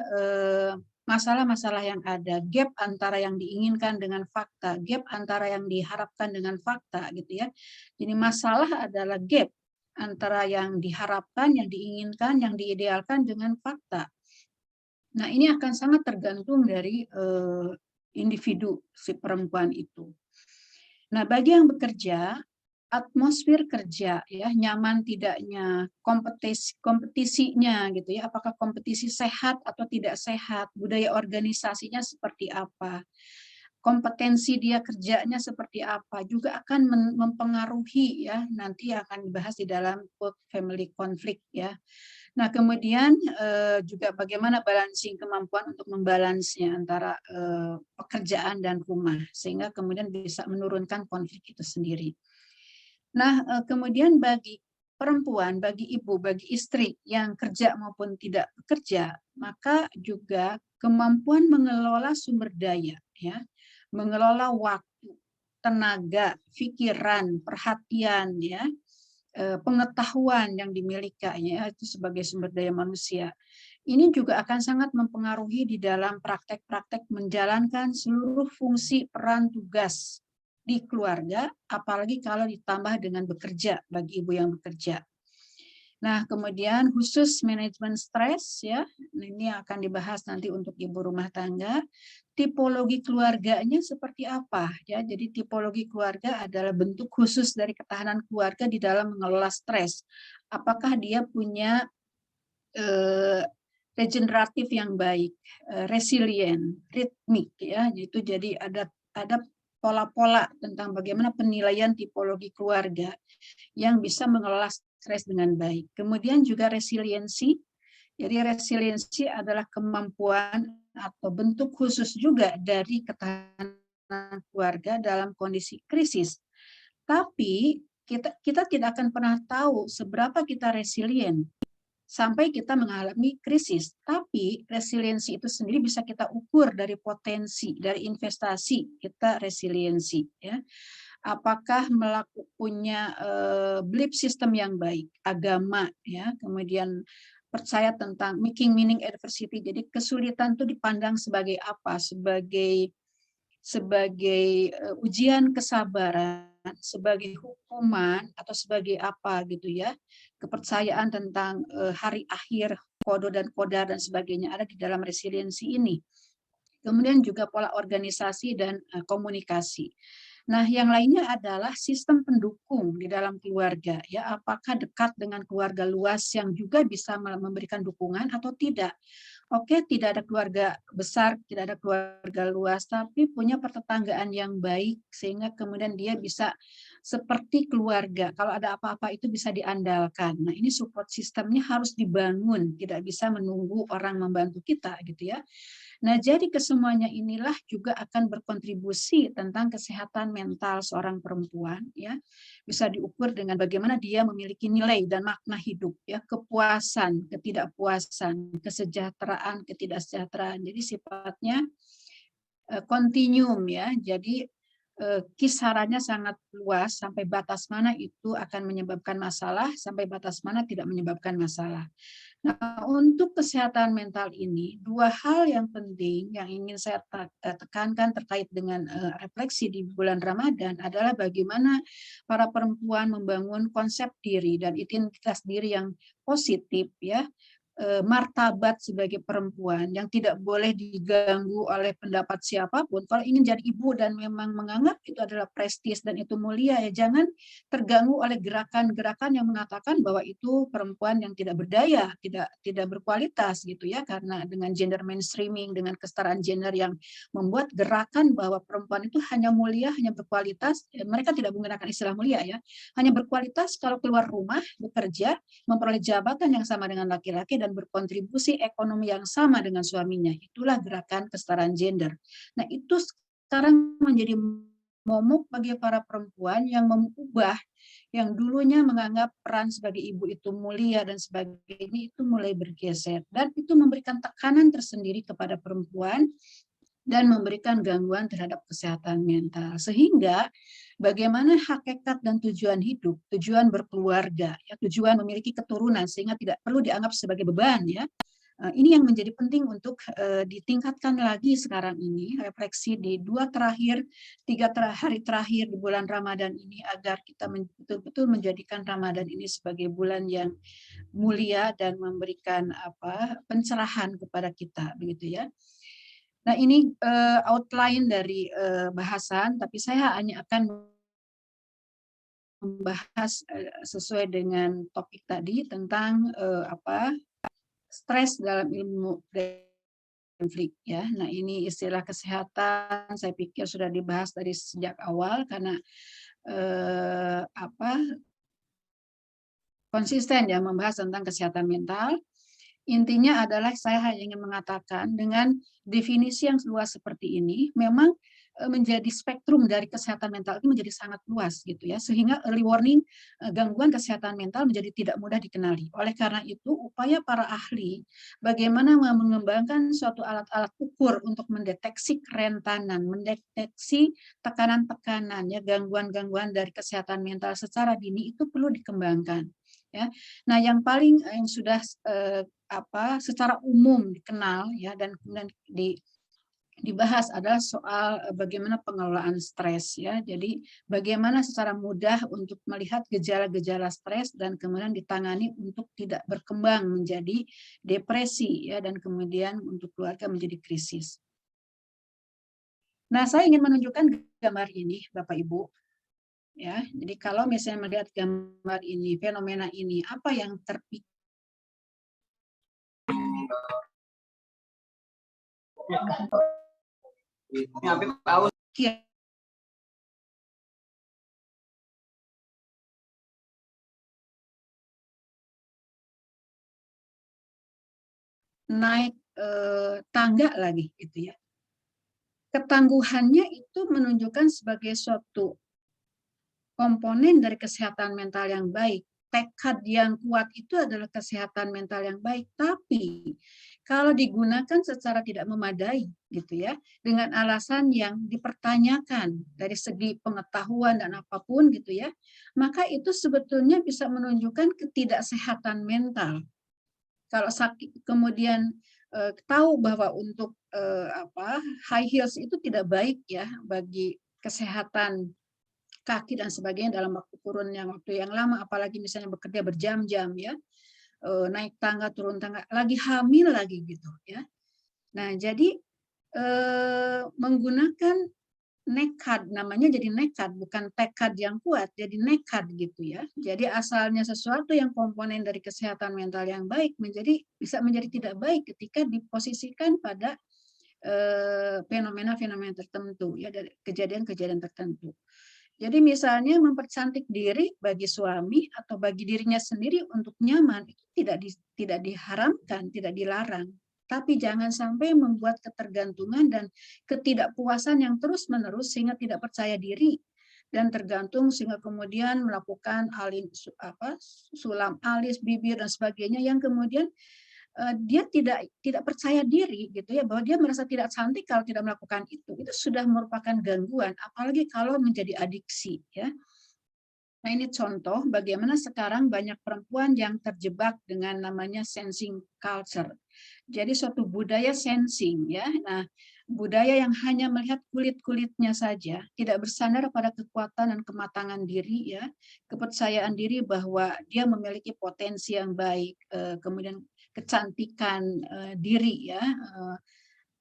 masalah-masalah yang ada, gap antara yang diinginkan dengan fakta, gap antara yang diharapkan dengan fakta, gitu ya. Jadi masalah adalah gap antara yang diharapkan, yang diinginkan, yang diidealkan dengan fakta. Nah, ini akan sangat tergantung dari individu si perempuan itu. Nah, bagi yang bekerja, atmosfer kerja, ya, nyaman tidaknya, kompetisinya gitu ya, apakah kompetisi sehat atau tidak sehat, budaya organisasinya seperti apa, kompetensi dia kerjanya seperti apa, juga akan mempengaruhi, ya, nanti akan dibahas di dalam work family conflict, ya. Nah, kemudian juga bagaimana balancing, kemampuan untuk membalansnya antara pekerjaan dan rumah, sehingga kemudian bisa menurunkan konflik itu sendiri. Nah, kemudian bagi perempuan, bagi ibu, bagi istri yang kerja maupun tidak bekerja, maka juga kemampuan mengelola sumber daya, ya, mengelola waktu, tenaga, pikiran, perhatian, ya, pengetahuan yang dimilikinya itu sebagai sumber daya manusia. Ini juga akan sangat mempengaruhi di dalam praktek-praktek menjalankan seluruh fungsi peran tugas di keluarga, apalagi kalau ditambah dengan bekerja bagi ibu yang bekerja. Nah, kemudian khusus manajemen stres, ya, ini akan dibahas nanti untuk ibu rumah tangga. Tipologi keluarganya seperti apa, ya? Jadi tipologi keluarga adalah bentuk khusus dari ketahanan keluarga di dalam mengelola stres. Apakah dia punya regeneratif yang baik, resilient, ritmik, ya. Itu jadi ada pola-pola tentang bagaimana penilaian tipologi keluarga yang bisa mengelola stres dengan baik. Kemudian juga resiliensi. Jadi resiliensi adalah kemampuan atau bentuk khusus juga dari ketahanan keluarga dalam kondisi krisis. Tapi kita tidak akan pernah tahu seberapa kita resilient sampai kita mengalami krisis. Tapi resiliensi itu sendiri bisa kita ukur dari potensi, dari investasi kita resiliensi, ya. Apakah punya belief system yang baik, agama, ya, kemudian percaya tentang making meaning adversity. Jadi kesulitan itu dipandang sebagai apa? Sebagai ujian kesabaran, sebagai hukuman, atau sebagai apa gitu ya. Kepercayaan tentang hari akhir, kodo dan kodar dan sebagainya ada di dalam resiliensi ini. Kemudian juga pola organisasi dan komunikasi. Nah, yang lainnya adalah sistem pendukung di dalam keluarga, ya, apakah dekat dengan keluarga luas yang juga bisa memberikan dukungan atau tidak. Oke, tidak ada keluarga besar, tidak ada keluarga luas, tapi punya pertetanggaan yang baik sehingga kemudian dia bisa seperti keluarga. Kalau ada apa-apa itu bisa diandalkan. Nah, ini support sistemnya harus dibangun, tidak bisa menunggu orang membantu kita gitu ya. Nah, jadi kesemuanya inilah juga akan berkontribusi tentang kesehatan mental seorang perempuan, ya. Bisa diukur dengan bagaimana dia memiliki nilai dan makna hidup, ya, kepuasan, ketidakpuasan, kesejahteraan, ketidaksejahteraan. Jadi sifatnya kontinuum, ya. Jadi kisarannya sangat luas, sampai batas mana itu akan menyebabkan masalah, sampai batas mana tidak menyebabkan masalah. Nah, untuk kesehatan mental ini, dua hal yang penting yang ingin saya tekankan terkait dengan refleksi di bulan Ramadan adalah bagaimana para perempuan membangun konsep diri dan identitas diri yang positif, ya, martabat sebagai perempuan yang tidak boleh diganggu oleh pendapat siapapun. Kalau ingin jadi ibu dan memang menganggap itu adalah prestis dan itu mulia, ya jangan terganggu oleh gerakan-gerakan yang mengatakan bahwa itu perempuan yang tidak berdaya, tidak berkualitas gitu ya, karena dengan gender mainstreaming, dengan kesetaraan gender yang membuat gerakan bahwa perempuan itu hanya mulia, hanya berkualitas. Mereka tidak menggunakan istilah mulia ya, hanya berkualitas kalau keluar rumah, bekerja, memperoleh jabatan yang sama dengan laki-laki dan berkontribusi ekonomi yang sama dengan suaminya. Itulah gerakan kesetaraan gender. Nah, itu sekarang menjadi momok bagi para perempuan yang mengubah, yang dulunya menganggap peran sebagai ibu itu mulia dan sebagainya, itu mulai bergeser. Dan itu memberikan tekanan tersendiri kepada perempuan dan memberikan gangguan terhadap kesehatan mental. Sehingga bagaimana hakikat dan tujuan hidup, tujuan berkeluarga, ya, tujuan memiliki keturunan sehingga tidak perlu dianggap sebagai beban ya. Ini yang menjadi penting untuk ditingkatkan lagi sekarang ini, refleksi di 3 hari terakhir di bulan Ramadan ini, agar kita betul-betul menjadikan Ramadan ini sebagai bulan yang mulia dan memberikan pencerahan kepada kita, begitu ya. Nah, ini outline dari bahasan, tapi saya hanya akan membahas sesuai dengan topik tadi tentang stres dalam ilmu konflik ya. Nah, ini istilah kesehatan saya pikir sudah dibahas dari sejak awal karena konsisten ya membahas tentang kesehatan mental. Intinya adalah saya hanya ingin mengatakan dengan definisi yang luas seperti ini, memang menjadi spektrum dari kesehatan mental itu menjadi sangat luas gitu ya, sehingga early warning gangguan kesehatan mental menjadi tidak mudah dikenali. Oleh karena itu, upaya para ahli bagaimana mengembangkan suatu alat-alat ukur untuk mendeteksi kerentanan, mendeteksi tekanan-tekanan ya, gangguan-gangguan dari kesehatan mental secara dini itu perlu dikembangkan. Ya. Nah, yang paling yang sudah secara umum dikenal ya dan kemudian dibahas adalah soal bagaimana pengelolaan stres ya. Jadi bagaimana secara mudah untuk melihat gejala-gejala stres dan kemudian ditangani untuk tidak berkembang menjadi depresi ya, dan kemudian untuk keluarga menjadi krisis. Nah, saya ingin menunjukkan gambar ini Bapak Ibu. Ya, jadi kalau misalnya melihat gambar ini, fenomena ini, apa yang terpikir? Naik tangga lagi gitu ya. Ketangguhannya itu menunjukkan sebagai suatu komponen dari kesehatan mental yang baik. Tekad yang kuat itu adalah kesehatan mental yang baik, tapi kalau digunakan secara tidak memadai gitu ya, dengan alasan yang dipertanyakan dari segi pengetahuan dan apapun gitu ya, maka itu sebetulnya bisa menunjukkan ketidaksehatan mental. Kalau sakit kemudian tahu bahwa untuk high heels itu tidak baik ya bagi kesehatan kaki dan sebagainya dalam waktu yang lama, apalagi misalnya bekerja berjam-jam ya, naik tangga turun tangga, lagi hamil lagi gitu ya. Nah, jadi menggunakan nekat, namanya jadi nekat, bukan tekad yang kuat, jadi nekat gitu ya. Jadi asalnya sesuatu yang komponen dari kesehatan mental yang baik bisa menjadi tidak baik ketika diposisikan pada fenomena-fenomena tertentu ya, dari kejadian-kejadian tertentu. Jadi misalnya mempercantik diri bagi suami atau bagi dirinya sendiri untuk nyaman itu tidak diharamkan, tidak dilarang. Tapi jangan sampai membuat ketergantungan dan ketidakpuasan yang terus-menerus sehingga tidak percaya diri dan tergantung sehingga kemudian melakukan sulam alis, bibir dan sebagainya yang kemudian dia tidak percaya diri gitu ya, bahwa dia merasa tidak cantik kalau tidak melakukan itu sudah merupakan gangguan, apalagi kalau menjadi adiksi ya. Nah, ini contoh bagaimana sekarang banyak perempuan yang terjebak dengan namanya sensing culture. Jadi suatu budaya sensing ya. Nah, budaya yang hanya melihat kulit-kulitnya saja, tidak bersandar pada kekuatan dan kematangan diri ya, kepercayaan diri bahwa dia memiliki potensi yang baik, kemudian kecantikan diri ya,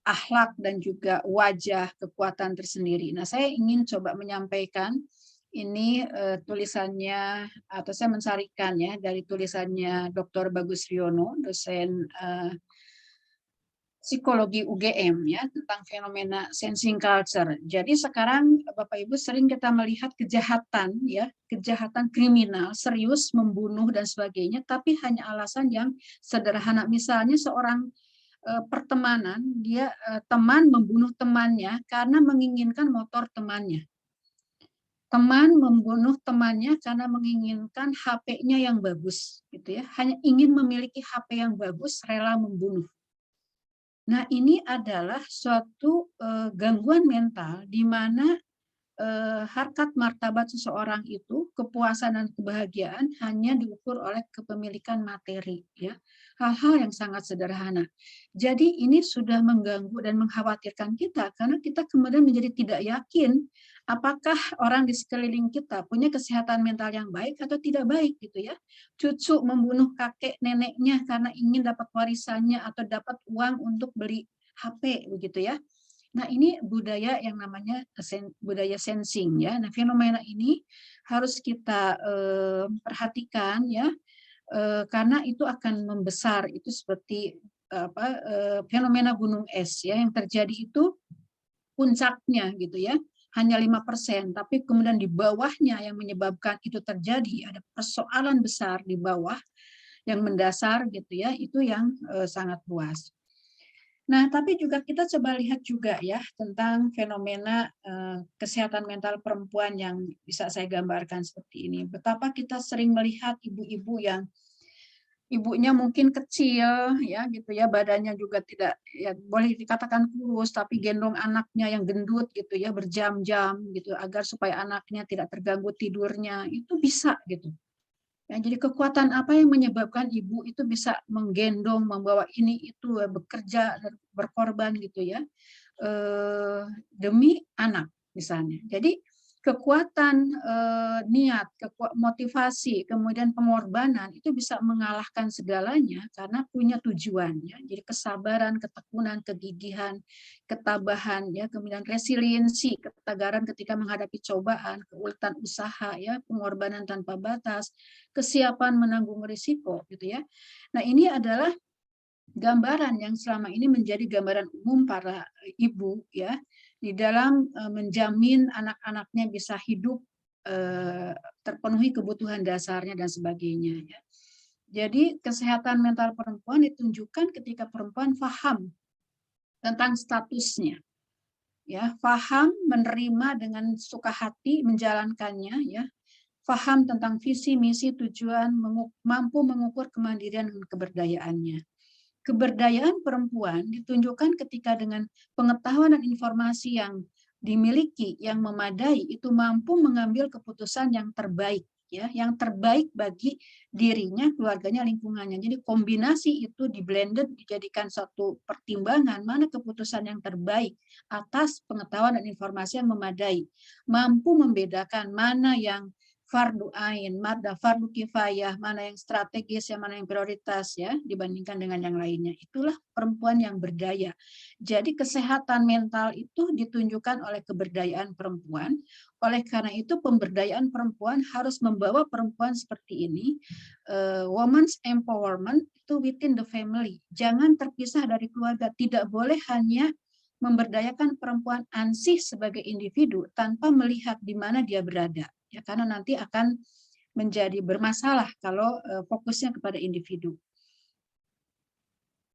akhlak dan juga wajah, kekuatan tersendiri. Nah, saya ingin coba menyampaikan ini tulisannya, atau saya mensarikan ya dari tulisannya Dr. Bagus Riono, dosen psikologi UGM ya, tentang fenomena sensing culture. Jadi sekarang Bapak Ibu sering kita melihat kejahatan ya, kejahatan kriminal serius, membunuh dan sebagainya, tapi hanya alasan yang sederhana. Misalnya seorang pertemanan, dia teman membunuh temannya karena menginginkan motor temannya. Teman membunuh temannya karena menginginkan HP-nya yang bagus, gitu ya. Hanya ingin memiliki HP yang bagus, rela membunuh. Nah, ini adalah suatu gangguan mental di mana harkat martabat seseorang itu, kepuasan dan kebahagiaan hanya diukur oleh kepemilikan materi, ya. Hal-hal yang sangat sederhana. Jadi ini sudah mengganggu dan mengkhawatirkan kita karena kita kemudian menjadi tidak yakin apakah orang di sekeliling kita punya kesehatan mental yang baik atau tidak baik gitu ya. Cucu membunuh kakek neneknya karena ingin dapat warisannya atau dapat uang untuk beli HP begitu ya. Nah, ini budaya yang namanya budaya sensing ya. Nah, fenomena ini harus kita perhatikan ya, karena itu akan membesar. Itu seperti fenomena gunung es ya, yang terjadi itu puncaknya gitu ya, hanya 5%, tapi kemudian di bawahnya yang menyebabkan itu terjadi ada persoalan besar di bawah yang mendasar gitu ya, itu yang sangat luas. Nah, tapi juga kita coba lihat juga ya tentang fenomena kesehatan mental perempuan yang bisa saya gambarkan seperti ini. Betapa kita sering melihat ibu-ibu yang ibunya mungkin kecil ya gitu ya, badannya juga tidak ya boleh dikatakan kurus, tapi gendong anaknya yang gendut gitu ya berjam-jam gitu agar supaya anaknya tidak terganggu tidurnya, itu bisa gitu. Ya, jadi kekuatan apa yang menyebabkan ibu itu bisa menggendong, membawa ini itu, bekerja dan berkorban gitu ya, demi anak misalnya. Jadi kekuatan niat, motivasi, kemudian pengorbanan itu bisa mengalahkan segalanya karena punya tujuan ya. Jadi kesabaran, ketekunan, kegigihan, ketabahan ya, kemudian resiliensi, ketegaran ketika menghadapi cobaan, keuletan usaha ya, pengorbanan tanpa batas, kesiapan menanggung risiko gitu ya. Nah, ini adalah gambaran yang selama ini menjadi gambaran umum para ibu ya di dalam menjamin anak-anaknya bisa hidup terpenuhi kebutuhan dasarnya dan sebagainya ya. Jadi kesehatan mental perempuan ditunjukkan ketika perempuan paham tentang statusnya. Ya, paham menerima dengan suka hati menjalankannya ya. Paham tentang visi, misi, tujuan, mampu mengukur kemandirian dan keberdayaannya. Keberdayaan perempuan ditunjukkan ketika dengan pengetahuan dan informasi yang dimiliki yang memadai itu mampu mengambil keputusan yang terbaik ya, yang terbaik bagi dirinya, keluarganya, lingkungannya. Jadi kombinasi itu di-blended dijadikan satu pertimbangan mana keputusan yang terbaik atas pengetahuan dan informasi yang memadai. Mampu membedakan mana yang fardu ain, mana fardu kifayah, mana yang strategis, yang mana yang prioritas ya dibandingkan dengan yang lainnya. Itulah perempuan yang berdaya. Jadi kesehatan mental itu ditunjukkan oleh keberdayaan perempuan. Oleh karena itu pemberdayaan perempuan harus membawa perempuan seperti ini, women's empowerment itu within the family. Jangan terpisah dari keluarga. Tidak boleh hanya memberdayakan perempuan ansih sebagai individu tanpa melihat di mana dia berada. Ya, karena nanti akan menjadi bermasalah kalau fokusnya kepada individu.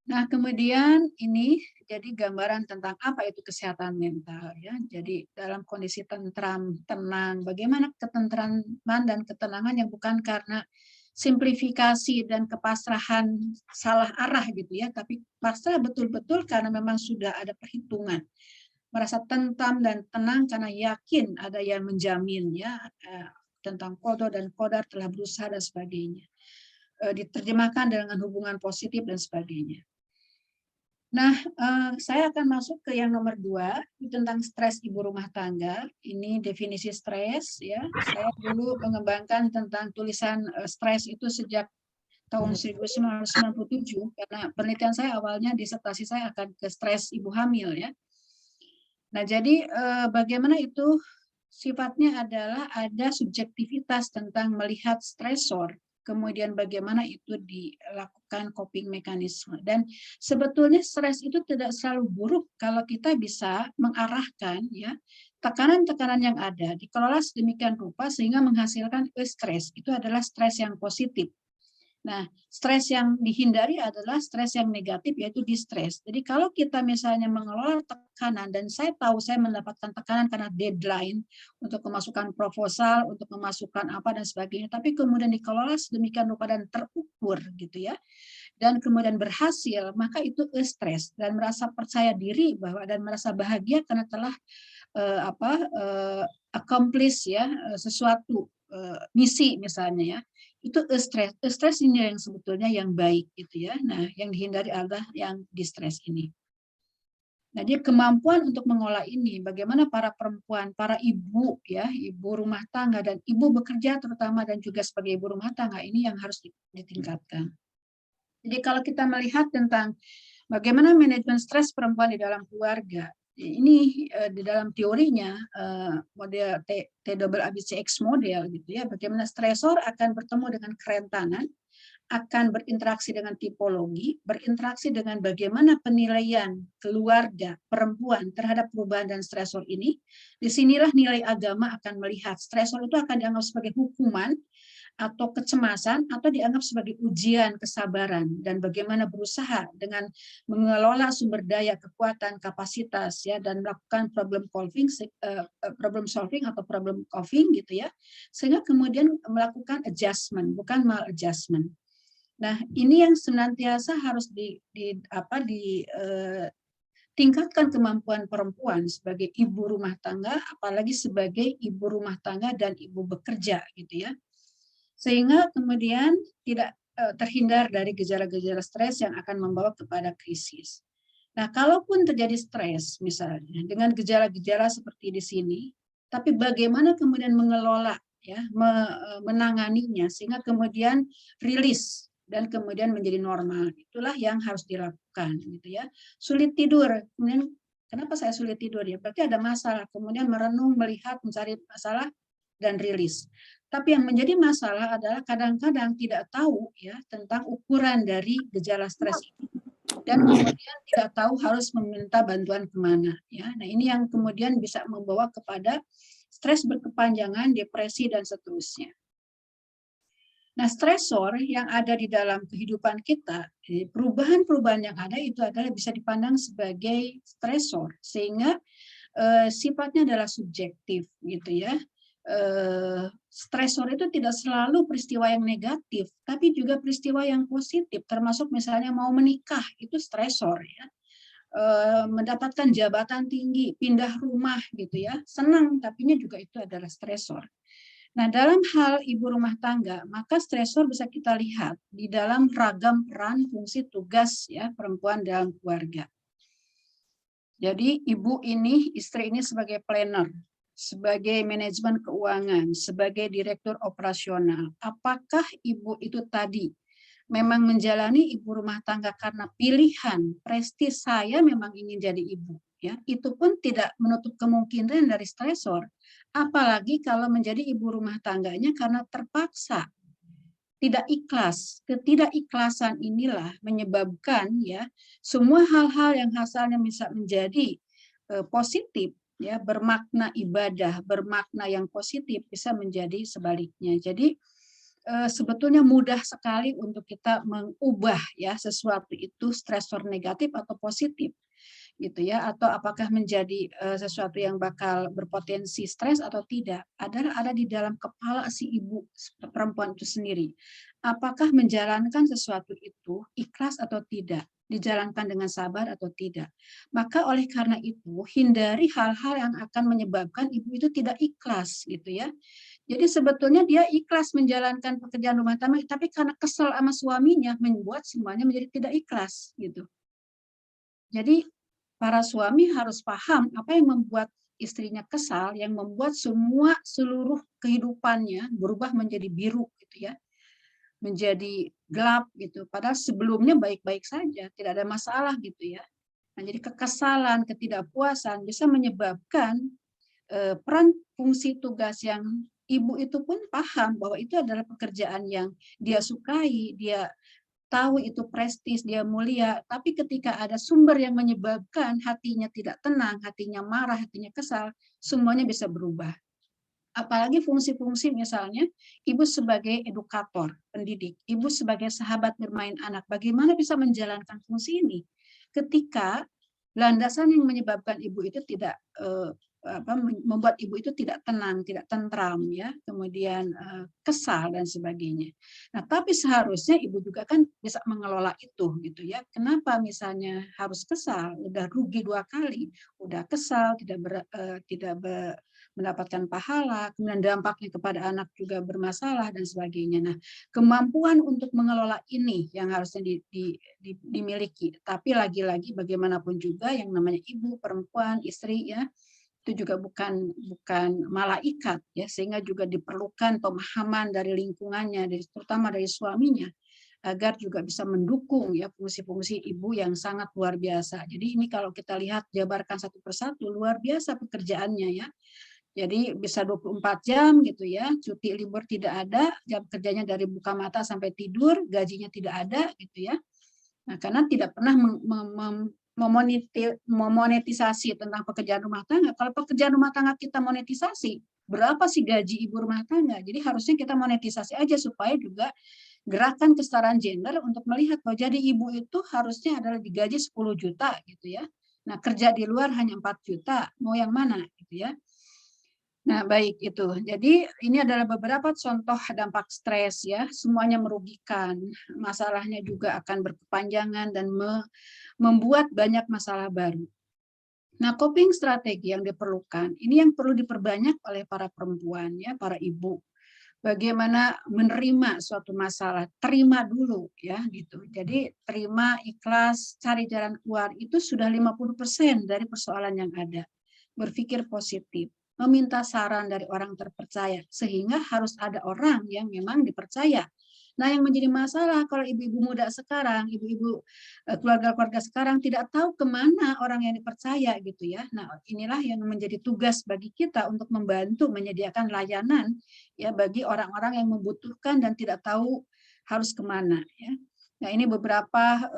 Nah, kemudian ini jadi gambaran tentang apa itu kesehatan mental ya. Jadi dalam kondisi tentram, tenang, bagaimana ketentraman dan ketenangan yang bukan karena simplifikasi dan kepasrahan salah arah gitu ya, tapi pasrah betul-betul karena memang sudah ada perhitungan. Merasa tentram dan tenang karena yakin ada yang menjamin ya, tentang qada dan qadar telah berusaha dan sebagainya. Diterjemahkan dengan hubungan positif dan sebagainya. Nah, saya akan masuk ke yang nomor 2, tentang stres ibu rumah tangga. Ini definisi stres ya. Saya dulu mengembangkan tentang tulisan stres itu sejak tahun 1997 karena penelitian saya awalnya disertasi saya akan ke stres ibu hamil ya. Nah, jadi bagaimana itu sifatnya adalah ada subjektivitas tentang melihat stresor, kemudian bagaimana itu dilakukan coping mekanisme. Dan sebetulnya stres itu tidak selalu buruk kalau kita bisa mengarahkan ya tekanan-tekanan yang ada dikelola sedemikian rupa sehingga menghasilkan stres. Itu adalah stres yang positif. Nah, stres yang dihindari adalah stres yang negatif, yaitu distres. Jadi kalau kita misalnya mengelola tekanan, dan saya tahu saya mendapatkan tekanan karena deadline untuk memasukkan proposal, untuk memasukkan apa dan sebagainya, tapi kemudian dikelola sedemikian rupa dan terukur gitu ya, dan kemudian berhasil, maka itu stres dan merasa percaya diri bahwa dan merasa bahagia karena telah accomplish ya sesuatu misi misalnya ya. Itu stres ini yang sebetulnya yang baik gitu ya. Nah, yang dihindari adalah yang distres ini. Nah, dia kemampuan untuk mengolah ini, bagaimana para perempuan, para ibu ya, ibu rumah tangga dan ibu bekerja terutama dan juga sebagai ibu rumah tangga ini yang harus ditingkatkan. Jadi kalau kita melihat tentang bagaimana manajemen stres perempuan di dalam keluarga, ini di dalam teorinya model TAABCX model gitu ya, bagaimana stresor akan bertemu dengan kerentanan, akan berinteraksi dengan tipologi, berinteraksi dengan bagaimana penilaian keluarga perempuan terhadap perubahan dan stresor ini. Disinilah nilai agama akan melihat stresor itu akan dianggap sebagai hukuman atau kecemasan atau dianggap sebagai ujian kesabaran dan bagaimana berusaha dengan mengelola sumber daya, kekuatan, kapasitas ya dan melakukan problem solving atau problem solving gitu ya, sehingga kemudian melakukan adjustment bukan maladjustment. Nah, ini yang senantiasa harus tingkatkan kemampuan perempuan sebagai ibu rumah tangga, apalagi sebagai ibu rumah tangga dan ibu bekerja gitu ya. Sehingga kemudian tidak terhindar dari gejala-gejala stres yang akan membawa kepada krisis. Nah, kalaupun terjadi stres misalnya dengan gejala-gejala seperti di sini, tapi bagaimana kemudian mengelola ya, menanganinya sehingga kemudian rilis dan kemudian menjadi normal. Itulah yang harus dilakukan gitu ya. Sulit tidur, kemudian kenapa saya sulit tidur ya? Berarti ada masalah. Kemudian merenung, melihat, mencari masalah dan rilis. Tapi yang menjadi masalah adalah kadang-kadang tidak tahu ya tentang ukuran dari gejala stres ini dan kemudian tidak tahu harus meminta bantuan kemana ya. Nah, ini yang kemudian bisa membawa kepada stres berkepanjangan, depresi dan seterusnya. Nah, stresor yang ada di dalam kehidupan kita, perubahan-perubahan yang ada itu adalah bisa dipandang sebagai stresor sehingga sifatnya adalah subjektif gitu ya. Stresor itu tidak selalu peristiwa yang negatif, tapi juga peristiwa yang positif, termasuk misalnya mau menikah, itu stresor ya. Mendapatkan jabatan tinggi, pindah rumah gitu ya, senang, tapinya juga itu adalah stresor. Nah, dalam hal ibu rumah tangga, maka stresor bisa kita lihat di dalam ragam peran fungsi tugas ya perempuan dalam keluarga. Jadi ibu ini, istri ini sebagai planner, sebagai manajemen keuangan, sebagai direktur operasional. Apakah ibu itu tadi memang menjalani ibu rumah tangga karena pilihan, prestis saya memang ingin jadi ibu, ya itu pun tidak menutup kemungkinan dari stresor. Apalagi kalau menjadi ibu rumah tangganya karena terpaksa, tidak ikhlas. Ketidakikhlasan inilah menyebabkan ya semua hal-hal yang asalnya bisa menjadi positif ya bermakna ibadah, bermakna yang positif bisa menjadi sebaliknya. Jadi sebetulnya mudah sekali untuk kita mengubah ya sesuatu itu stresor negatif atau positif gitu ya, atau apakah menjadi sesuatu yang bakal berpotensi stres atau tidak adalah ada di dalam kepala si ibu perempuan itu sendiri. Apakah menjalankan sesuatu itu ikhlas atau tidak, dijalankan dengan sabar atau tidak. Maka oleh karena itu hindari hal-hal yang akan menyebabkan ibu itu tidak ikhlas gitu ya. Jadi sebetulnya dia ikhlas menjalankan pekerjaan rumah tangga, tapi karena kesal sama suaminya membuat semuanya menjadi tidak ikhlas gitu. Jadi para suami harus paham apa yang membuat istrinya kesal, yang membuat seluruh kehidupannya berubah menjadi biru gitu ya. menjadi gelap gitu. Padahal sebelumnya baik-baik saja, tidak ada masalah gitu ya. Nah, jadi kekesalan, ketidakpuasan bisa menyebabkan peran fungsi tugas yang ibu itu pun paham bahwa itu adalah pekerjaan yang dia sukai, dia tahu itu prestis, dia mulia, tapi ketika ada sumber yang menyebabkan hatinya tidak tenang, hatinya marah, hatinya kesal, semuanya bisa berubah. Apalagi fungsi-fungsi misalnya ibu sebagai edukator, pendidik, ibu sebagai sahabat bermain anak, bagaimana bisa menjalankan fungsi ini ketika landasan yang menyebabkan ibu itu tidak membuat ibu itu tidak tenang, tidak tentram ya, kemudian kesal dan sebagainya. Nah, tapi seharusnya ibu juga kan bisa mengelola itu gitu ya. Kenapa misalnya harus kesal? Udah rugi 2 kali, udah kesal, tidak mendapatkan pahala, kemudian dampaknya kepada anak juga bermasalah dan sebagainya. Nah, kemampuan untuk mengelola ini yang harusnya dimiliki. Tapi lagi-lagi bagaimanapun juga yang namanya ibu, perempuan, istri ya, itu juga bukan malaikat ya, sehingga juga diperlukan pemahaman dari lingkungannya, terutama dari suaminya, agar juga bisa mendukung ya fungsi-fungsi ibu yang sangat luar biasa. Jadi ini kalau kita lihat jabarkan satu persatu luar biasa pekerjaannya ya. Jadi bisa 24 jam gitu ya, cuti libur tidak ada, jam kerjanya dari buka mata sampai tidur, gajinya tidak ada gitu ya. Nah, karena tidak pernah memonetisasi tentang pekerjaan rumah tangga. Kalau pekerjaan rumah tangga kita monetisasi, berapa sih gaji ibu rumah tangga? Jadi harusnya kita monetisasi aja supaya juga gerakan kesetaraan gender untuk melihat bahwa jadi ibu itu harusnya adalah digaji 10 juta gitu ya. Nah, kerja di luar hanya 4 juta, mau yang mana gitu ya. Nah, baik itu. Jadi ini adalah beberapa contoh dampak stres ya, semuanya merugikan. Masalahnya juga akan berkepanjangan dan membuat banyak masalah baru. Nah, coping strategi yang diperlukan, ini yang perlu diperbanyak oleh para perempuan ya, para ibu. Bagaimana menerima suatu masalah, terima dulu ya gitu. Jadi terima, ikhlas, cari jalan keluar itu sudah 50% dari persoalan yang ada. Berpikir positif, meminta saran dari orang terpercaya, sehingga harus ada orang yang memang dipercaya. Nah, yang menjadi masalah kalau ibu-ibu muda sekarang, ibu-ibu keluarga-keluarga sekarang tidak tahu kemana orang yang dipercaya gitu ya. Nah, inilah yang menjadi tugas bagi kita untuk membantu menyediakan layanan ya bagi orang-orang yang membutuhkan dan tidak tahu harus kemana ya. Nah, ini beberapa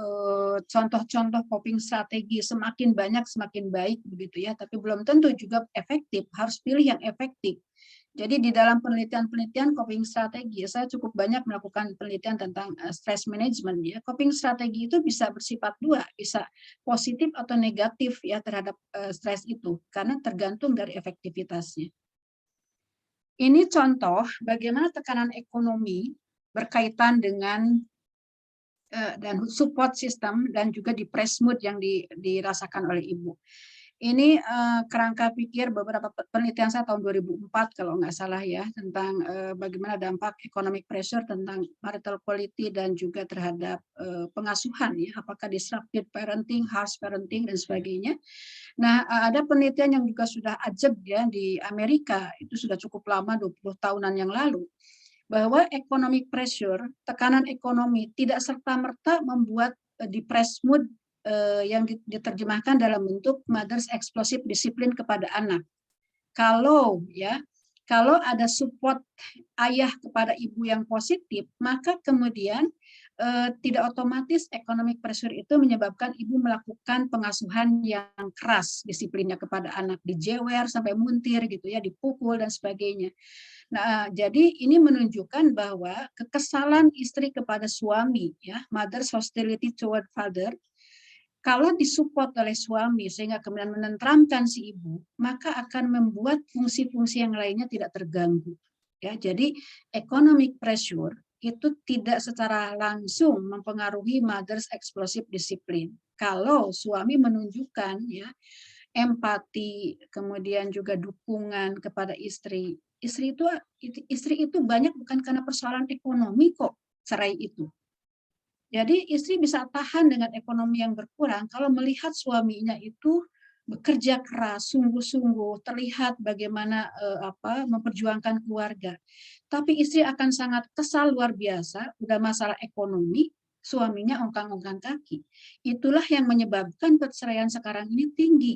contoh-contoh coping strategi, semakin banyak semakin baik begitu ya, tapi belum tentu juga efektif, harus pilih yang efektif. Jadi di dalam penelitian-penelitian coping strategi, saya cukup banyak melakukan penelitian tentang stress management ya. Coping strategi itu bisa bersifat dua, bisa positif atau negatif ya terhadap stres itu, karena tergantung dari efektivitasnya. Ini contoh bagaimana tekanan ekonomi berkaitan dengan dan support system dan juga depressed mood yang dirasakan oleh ibu. Ini kerangka pikir beberapa penelitian saya tahun 2004 kalau nggak salah ya, tentang bagaimana dampak economic pressure tentang marital quality dan juga terhadap pengasuhan ya, apakah disruptive parenting, harsh parenting dan sebagainya. Nah, ada penelitian yang juga sudah ajab ya di Amerika, itu sudah cukup lama 20 tahunan yang lalu, bahwa economic pressure, tekanan ekonomi tidak serta-merta membuat depressed mood yang diterjemahkan dalam bentuk mother's explosive discipline kepada anak. Kalau ada support ayah kepada ibu yang positif, maka kemudian tidak otomatis economic pressure itu menyebabkan ibu melakukan pengasuhan yang keras disiplinnya kepada anak, dijewer sampai muntir gitu ya, dipukul dan sebagainya. Nah, jadi ini menunjukkan bahwa kekesalan istri kepada suami, ya, mother's hostility toward father, kalau disupport oleh suami sehingga kemudian menenteramkan si ibu, maka akan membuat fungsi-fungsi yang lainnya tidak terganggu. Ya, jadi economic pressure itu tidak secara langsung mempengaruhi mother's explosive discipline. Kalau suami menunjukkan ya empati, kemudian juga dukungan kepada istri. Istri itu banyak bukan karena persoalan ekonomi kok cerai itu. Jadi istri bisa tahan dengan ekonomi yang berkurang kalau melihat suaminya itu bekerja keras, sungguh-sungguh, terlihat bagaimana memperjuangkan keluarga. Tapi istri akan sangat kesal luar biasa, udah masalah ekonomi, suaminya ongkang-ongkang kaki. Itulah yang menyebabkan perceraian sekarang ini tinggi.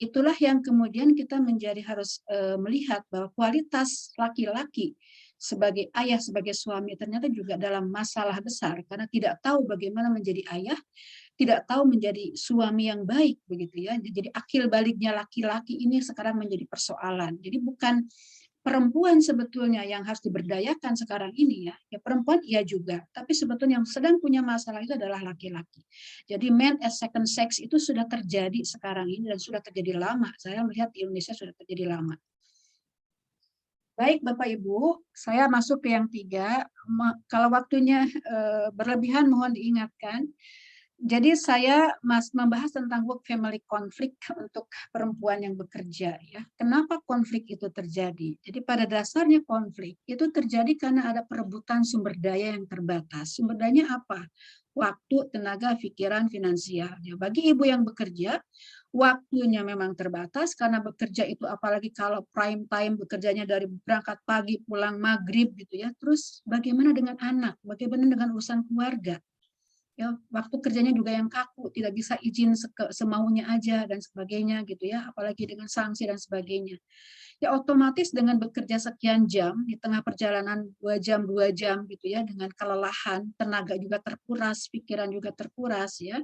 Itulah yang kemudian kita menjadi harus melihat bahwa kualitas laki-laki sebagai ayah, sebagai suami ternyata juga dalam masalah besar karena tidak tahu bagaimana menjadi ayah, tidak tahu menjadi suami yang baik begitu ya. Jadi akil baliknya laki-laki ini sekarang menjadi persoalan. Jadi bukan perempuan sebetulnya yang harus diberdayakan sekarang ini ya. Ya perempuan iya juga, tapi sebetulnya yang sedang punya masalah itu adalah laki-laki. Jadi man as second sex itu sudah terjadi sekarang ini dan sudah terjadi lama. Saya melihat di Indonesia sudah terjadi lama. Baik Bapak Ibu, saya masuk ke yang 3. Kalau waktunya berlebihan mohon diingatkan. Jadi saya membahas tentang work family conflict untuk perempuan yang bekerja ya. Kenapa konflik itu terjadi? Jadi pada dasarnya konflik itu terjadi karena ada perebutan sumber daya yang terbatas. Sumber dayanya apa? Waktu, tenaga, pikiran, finansial. Ya, bagi ibu yang bekerja, waktunya memang terbatas karena bekerja itu apalagi kalau prime time bekerjanya dari berangkat pagi pulang maghrib gitu ya. Terus bagaimana dengan anak? Bagaimana dengan urusan keluarga? Ya, waktu kerjanya juga yang kaku, tidak bisa izin semaunya aja dan sebagainya gitu ya, apalagi dengan sanksi dan sebagainya. Ya otomatis dengan bekerja sekian jam di tengah perjalanan 2 jam gitu ya, dengan kelelahan, tenaga juga terkuras, pikiran juga terkuras ya.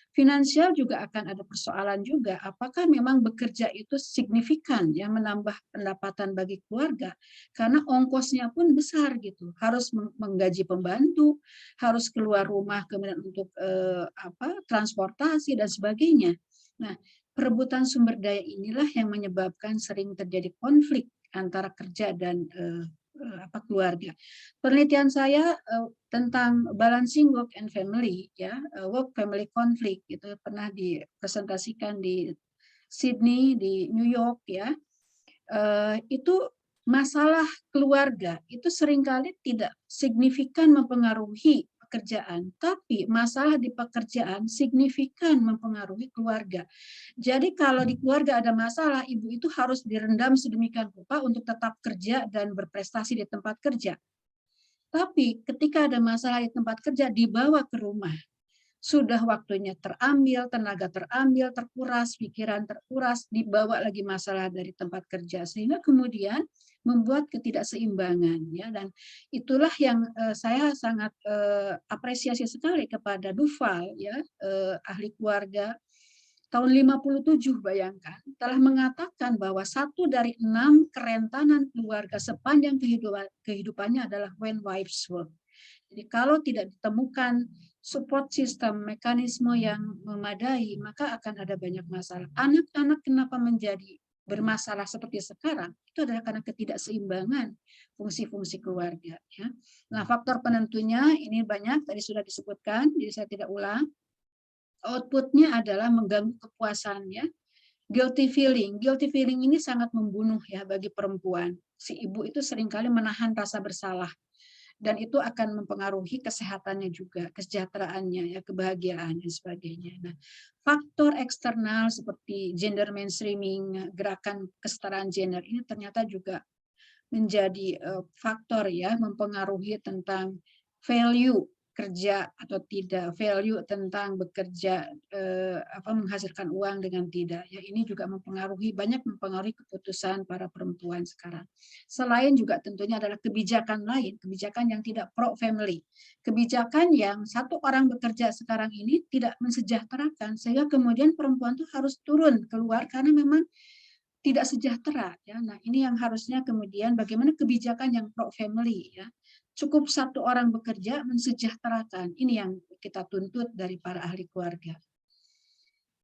Finansial juga akan ada persoalan juga, apakah memang bekerja itu signifikan ya menambah pendapatan bagi keluarga, karena ongkosnya pun besar gitu, harus menggaji pembantu, harus keluar rumah kemudian untuk transportasi dan sebagainya. Nah, perebutan sumber daya inilah yang menyebabkan sering terjadi konflik antara kerja dan keluarga. Penelitian saya tentang balancing work and family ya, work family conflict itu pernah dipresentasikan di Sydney, di New York ya. Itu masalah keluarga itu seringkali tidak signifikan mempengaruhi pekerjaan, tapi masalah di pekerjaan signifikan mempengaruhi keluarga. Jadi kalau di keluarga ada masalah, ibu itu harus direndam sedemikian rupa untuk tetap kerja dan berprestasi di tempat kerja. Tapi ketika ada masalah di tempat kerja, dibawa ke rumah. Sudah waktunya terambil, tenaga terambil, terkuras, pikiran terkuras, dibawa lagi masalah dari tempat kerja. Sehingga kemudian membuat ketidakseimbangan. Ya, dan itulah yang saya sangat apresiasi sekali kepada Duval, ya, ahli keluarga, tahun 57 bayangkan, telah mengatakan bahwa 1 dari 6 kerentanan keluarga sepanjang kehidupannya adalah when wives work. Jadi kalau tidak ditemukan support system, mekanisme yang memadai, maka akan ada banyak masalah. Anak-anak kenapa menjadi bermasalah seperti sekarang? Itu adalah karena ketidakseimbangan fungsi-fungsi keluarga. Ya. Nah, faktor penentunya ini banyak, tadi sudah disebutkan, jadi saya tidak ulang. Outputnya adalah mengganggu kepuasannya. Guilty feeling ini sangat membunuh ya bagi perempuan. Si ibu itu seringkali menahan rasa bersalah. Dan itu akan mempengaruhi kesehatannya juga, kesejahteraannya, ya, kebahagiaan dan sebagainya. Nah, faktor eksternal seperti gender mainstreaming, gerakan kesetaraan gender ini ternyata juga menjadi faktor ya mempengaruhi tentang value kerja atau tidak, value tentang bekerja menghasilkan uang dengan tidak. Ya, ini juga banyak mempengaruhi keputusan para perempuan sekarang. Selain juga tentunya adalah kebijakan lain, kebijakan yang tidak pro family. Kebijakan yang satu orang bekerja sekarang ini tidak mensejahterakan sehingga kemudian perempuan itu harus turun keluar karena memang tidak sejahtera ya. Nah, ini yang harusnya kemudian bagaimana kebijakan yang pro family ya. Cukup satu orang bekerja mensejahterakan. Ini yang kita tuntut dari para ahli keluarga.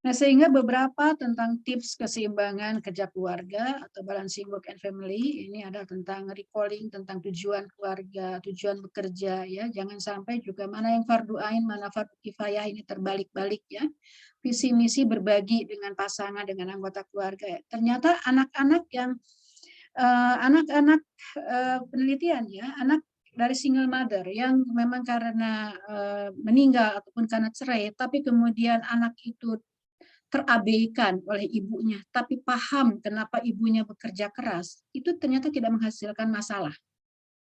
Nah, sehingga beberapa tentang tips keseimbangan kerja keluarga atau balancing work and family ini ada tentang recalling tentang tujuan keluarga, tujuan bekerja ya. Jangan sampai juga mana yang fardu ain, mana fardu kifayah ini terbalik-balik ya. Visi misi berbagi dengan pasangan, dengan anggota keluarga. Ternyata anak-anak yang penelitian ya, anak dari single mother yang memang karena meninggal ataupun karena cerai, tapi kemudian anak itu terabaikan oleh ibunya, tapi paham kenapa ibunya bekerja keras, itu ternyata tidak menghasilkan masalah.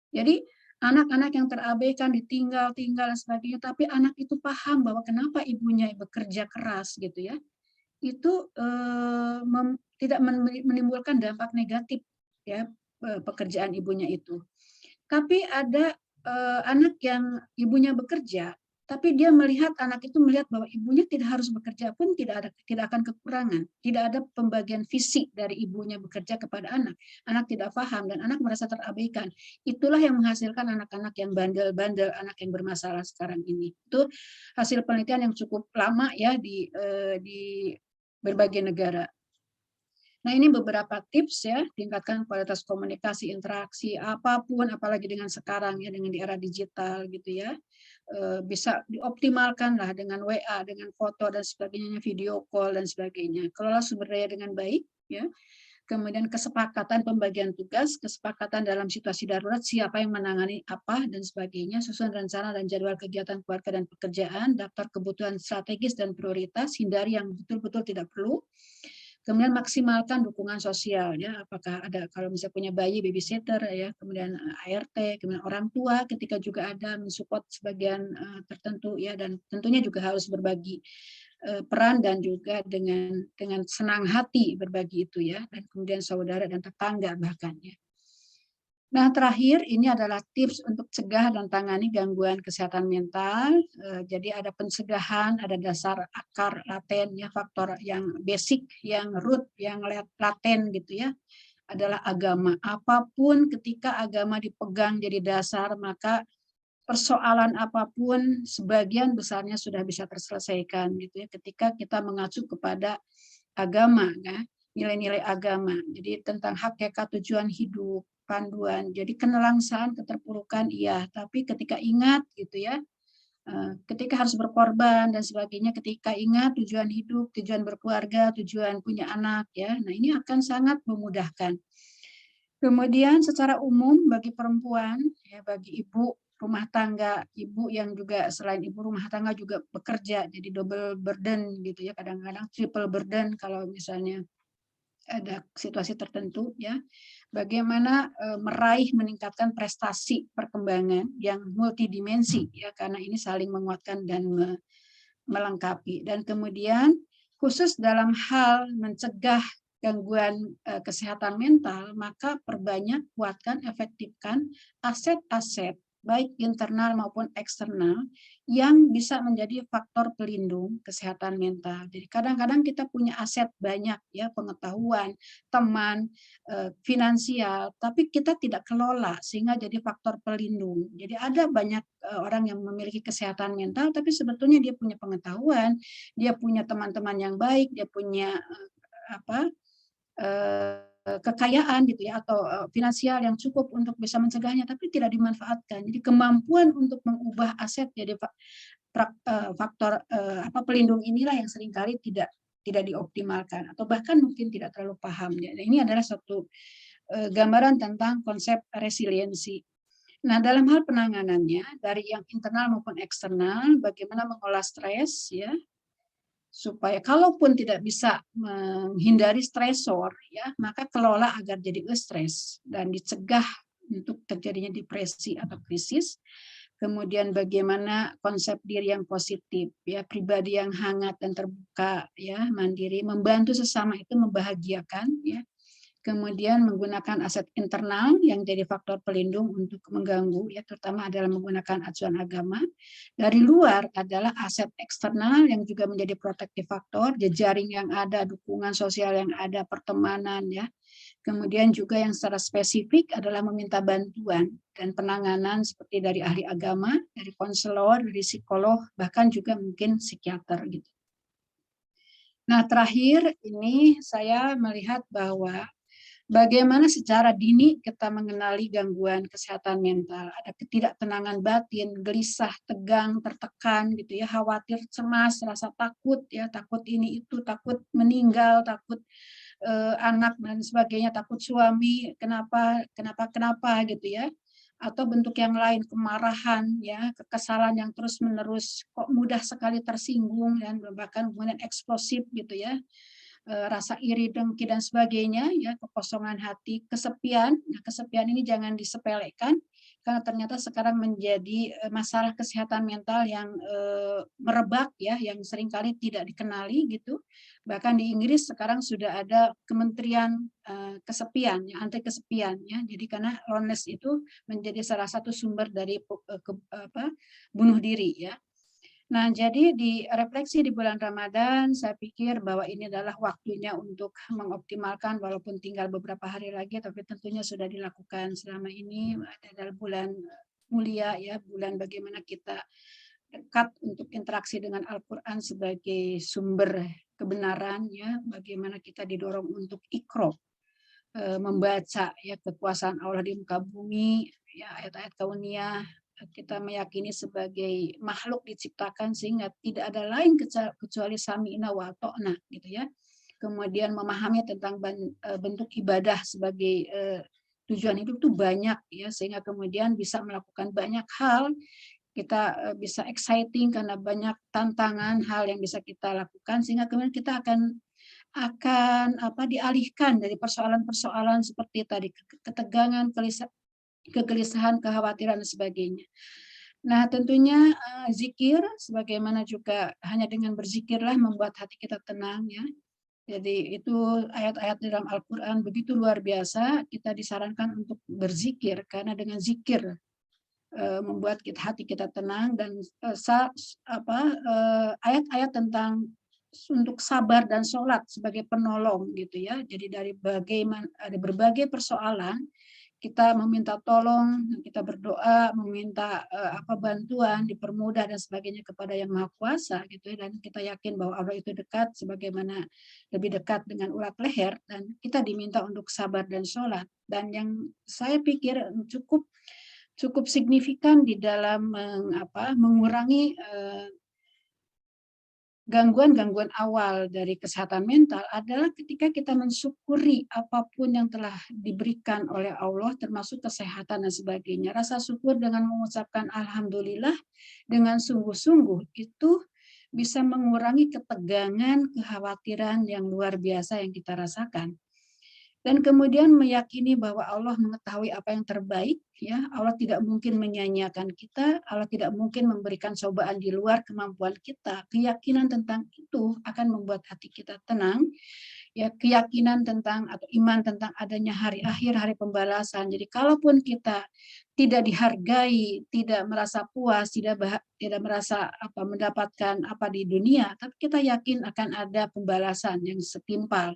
Jadi anak-anak yang terabaikan, ditinggal-tinggal dan sebagainya, tapi anak itu paham bahwa kenapa ibunya bekerja keras gitu ya, itu tidak menimbulkan dampak negatif ya pekerjaan ibunya itu. Tapi ada anak yang ibunya bekerja, tapi dia melihat anak itu melihat bahwa ibunya tidak harus bekerja pun tidak akan kekurangan, tidak ada pembagian fisik dari ibunya bekerja kepada anak. Anak tidak paham dan anak merasa terabaikan. Itulah yang menghasilkan anak-anak yang bandel-bandel, anak yang bermasalah sekarang ini. Itu hasil penelitian yang cukup lama ya di berbagai negara. Nah, ini beberapa tips ya, tingkatkan kualitas komunikasi, interaksi, apapun, apalagi dengan sekarang ya, dengan di era digital gitu ya. Bisa dioptimalkan lah dengan WA, dengan foto dan sebagainya, video call dan sebagainya. Kelola sumber daya dengan baik ya. Kemudian kesepakatan pembagian tugas, kesepakatan dalam situasi darurat, siapa yang menangani apa dan sebagainya, susun rencana dan jadwal kegiatan keluarga dan pekerjaan, daftar kebutuhan strategis dan prioritas, hindari yang betul-betul tidak perlu. Kemudian maksimalkan dukungan sosial ya, apakah ada kalau misalnya punya bayi babysitter ya, kemudian ART, kemudian orang tua ketika juga ada mensupport sebagian tertentu ya, dan tentunya juga harus berbagi peran dan juga dengan senang hati berbagi itu ya, dan kemudian saudara dan tetangga bahkan ya. Nah, terakhir ini adalah tips untuk cegah dan tangani gangguan kesehatan mental. Jadi ada pencegahan, ada dasar akar laten ya, faktor yang basic, yang root, yang laten gitu ya, adalah agama. Apapun ketika agama dipegang jadi dasar, maka persoalan apapun sebagian besarnya sudah bisa terselesaikan gitu ya, ketika kita mengacu kepada agama ya, nilai-nilai agama. Jadi tentang hakikat tujuan hidup, panduan. Jadi kenelangsaan, keterpurukan iya, tapi ketika ingat gitu ya, ketika harus berkorban dan sebagainya, ketika ingat tujuan hidup, tujuan berkeluarga, tujuan punya anak ya. Nah, ini akan sangat memudahkan. Kemudian secara umum bagi perempuan ya, bagi ibu rumah tangga, ibu yang juga selain ibu rumah tangga juga bekerja, jadi double burden gitu ya, kadang-kadang triple burden kalau misalnya ada situasi tertentu ya, bagaimana meraih meningkatkan prestasi perkembangan yang multidimensi ya, karena ini saling menguatkan dan melengkapi. Dan kemudian khusus dalam hal mencegah gangguan kesehatan mental, maka perbanyak, kuatkan, efektifkan aset-aset baik internal maupun eksternal yang bisa menjadi faktor pelindung kesehatan mental. Jadi kadang-kadang kita punya aset banyak ya, pengetahuan, teman, finansial, tapi kita tidak kelola sehingga jadi faktor pelindung. Jadi ada banyak orang yang memiliki kesehatan mental, tapi sebetulnya dia punya pengetahuan, dia punya teman-teman yang baik, dia punya kekayaan gitu ya, atau finansial yang cukup untuk bisa mencegahnya, tapi tidak dimanfaatkan. Jadi kemampuan untuk mengubah aset jadi faktor pelindung inilah yang seringkali tidak dioptimalkan atau bahkan mungkin tidak terlalu paham. Ya. Ini adalah suatu gambaran tentang konsep resiliensi. Nah, dalam hal penanganannya dari yang internal maupun eksternal, bagaimana mengolah stres ya, supaya kalaupun tidak bisa menghindari stresor ya, maka kelola agar jadi stres dan dicegah untuk terjadinya depresi atau krisis. Kemudian bagaimana konsep diri yang positif ya, pribadi yang hangat dan terbuka ya, mandiri, membantu sesama itu membahagiakan ya. Kemudian menggunakan aset internal yang jadi faktor pelindung untuk mengganggu, ya terutama adalah menggunakan acuan agama. Dari luar adalah aset eksternal yang juga menjadi protektif faktor, jejaring yang ada, dukungan sosial yang ada, pertemanan ya. Kemudian juga yang secara spesifik adalah meminta bantuan dan penanganan seperti dari ahli agama, dari konselor, dari psikolog, bahkan juga mungkin psikiater gitu. Nah, terakhir ini saya melihat bahwa bagaimana secara dini kita mengenali gangguan kesehatan mental, ada ketidaktenangan batin, gelisah, tegang, tertekan gitu ya, khawatir, cemas, rasa takut ya, takut ini itu, takut meninggal, takut anak dan sebagainya, takut suami, kenapa gitu ya. atau bentuk yang lain, kemarahan, ya, kekesalan yang terus-menerus, kok mudah sekali tersinggung dan bahkan kemudian eksplosif gitu ya, rasa iri, dengki dan sebagainya, ya, kekosongan hati, kesepian. Nah, kesepian ini jangan disepelekan karena ternyata sekarang menjadi masalah kesehatan mental yang merebak ya, yang seringkali tidak dikenali gitu. Bahkan di Inggris sekarang sudah ada kementerian kesepian, ya, anti kesepian ya. Jadi karena loneliness itu menjadi salah satu sumber dari bunuh diri ya. Nah, jadi di refleksi di bulan Ramadan, saya pikir bahwa ini adalah waktunya untuk mengoptimalkan walaupun tinggal beberapa hari lagi, tapi tentunya sudah dilakukan selama ini adalah bulan mulia ya, bulan bagaimana kita dekat untuk interaksi dengan Al-Quran sebagai sumber kebenaran ya, bagaimana kita didorong untuk ikro, membaca ya kekuasaan Allah di muka bumi, ya ayat-ayat kauniyah, kita meyakini sebagai makhluk diciptakan sehingga tidak ada lain kecuali sami'na wa ta'na gitu ya. Kemudian memahami tentang bentuk ibadah sebagai tujuan hidup itu banyak ya, sehingga kemudian bisa melakukan banyak hal. Kita bisa exciting karena banyak tantangan hal yang bisa kita lakukan, sehingga kemudian kita akan dialihkan dari persoalan-persoalan seperti tadi, ketegangan, kegelisahan, kekhawatiran dan sebagainya. Nah, tentunya zikir sebagaimana juga hanya dengan berzikirlah membuat hati kita tenang ya. Jadi itu ayat-ayat dalam Al-Qur'an begitu luar biasa, kita disarankan untuk berzikir karena dengan zikir membuat hati kita tenang dan ayat-ayat tentang untuk sabar dan sholat sebagai penolong gitu ya. Jadi dari ada berbagai persoalan kita meminta tolong, kita berdoa, meminta bantuan, dipermudah dan sebagainya kepada Yang Maha Kuasa gitu ya. Dan kita yakin bahwa Allah itu dekat sebagaimana lebih dekat dengan urat leher dan kita diminta untuk sabar dan sholat. Dan yang saya pikir cukup signifikan di dalam mengurangi gangguan-gangguan awal dari kesehatan mental adalah ketika kita mensyukuri apapun yang telah diberikan oleh Allah, termasuk kesehatan dan sebagainya. Rasa syukur dengan mengucapkan alhamdulillah dengan sungguh-sungguh itu bisa mengurangi ketegangan, kekhawatiran yang luar biasa yang kita rasakan. Dan kemudian meyakini bahwa Allah mengetahui apa yang terbaik, ya. Allah tidak mungkin menyanyiakan kita, Allah tidak mungkin memberikan cobaan di luar kemampuan kita. Keyakinan tentang itu akan membuat hati kita tenang, ya, keyakinan tentang atau iman tentang adanya hari akhir, hari pembalasan. Jadi kalaupun kita tidak dihargai, tidak merasa puas, tidak merasa mendapatkan apa di dunia, tapi kita yakin akan ada pembalasan yang setimpal.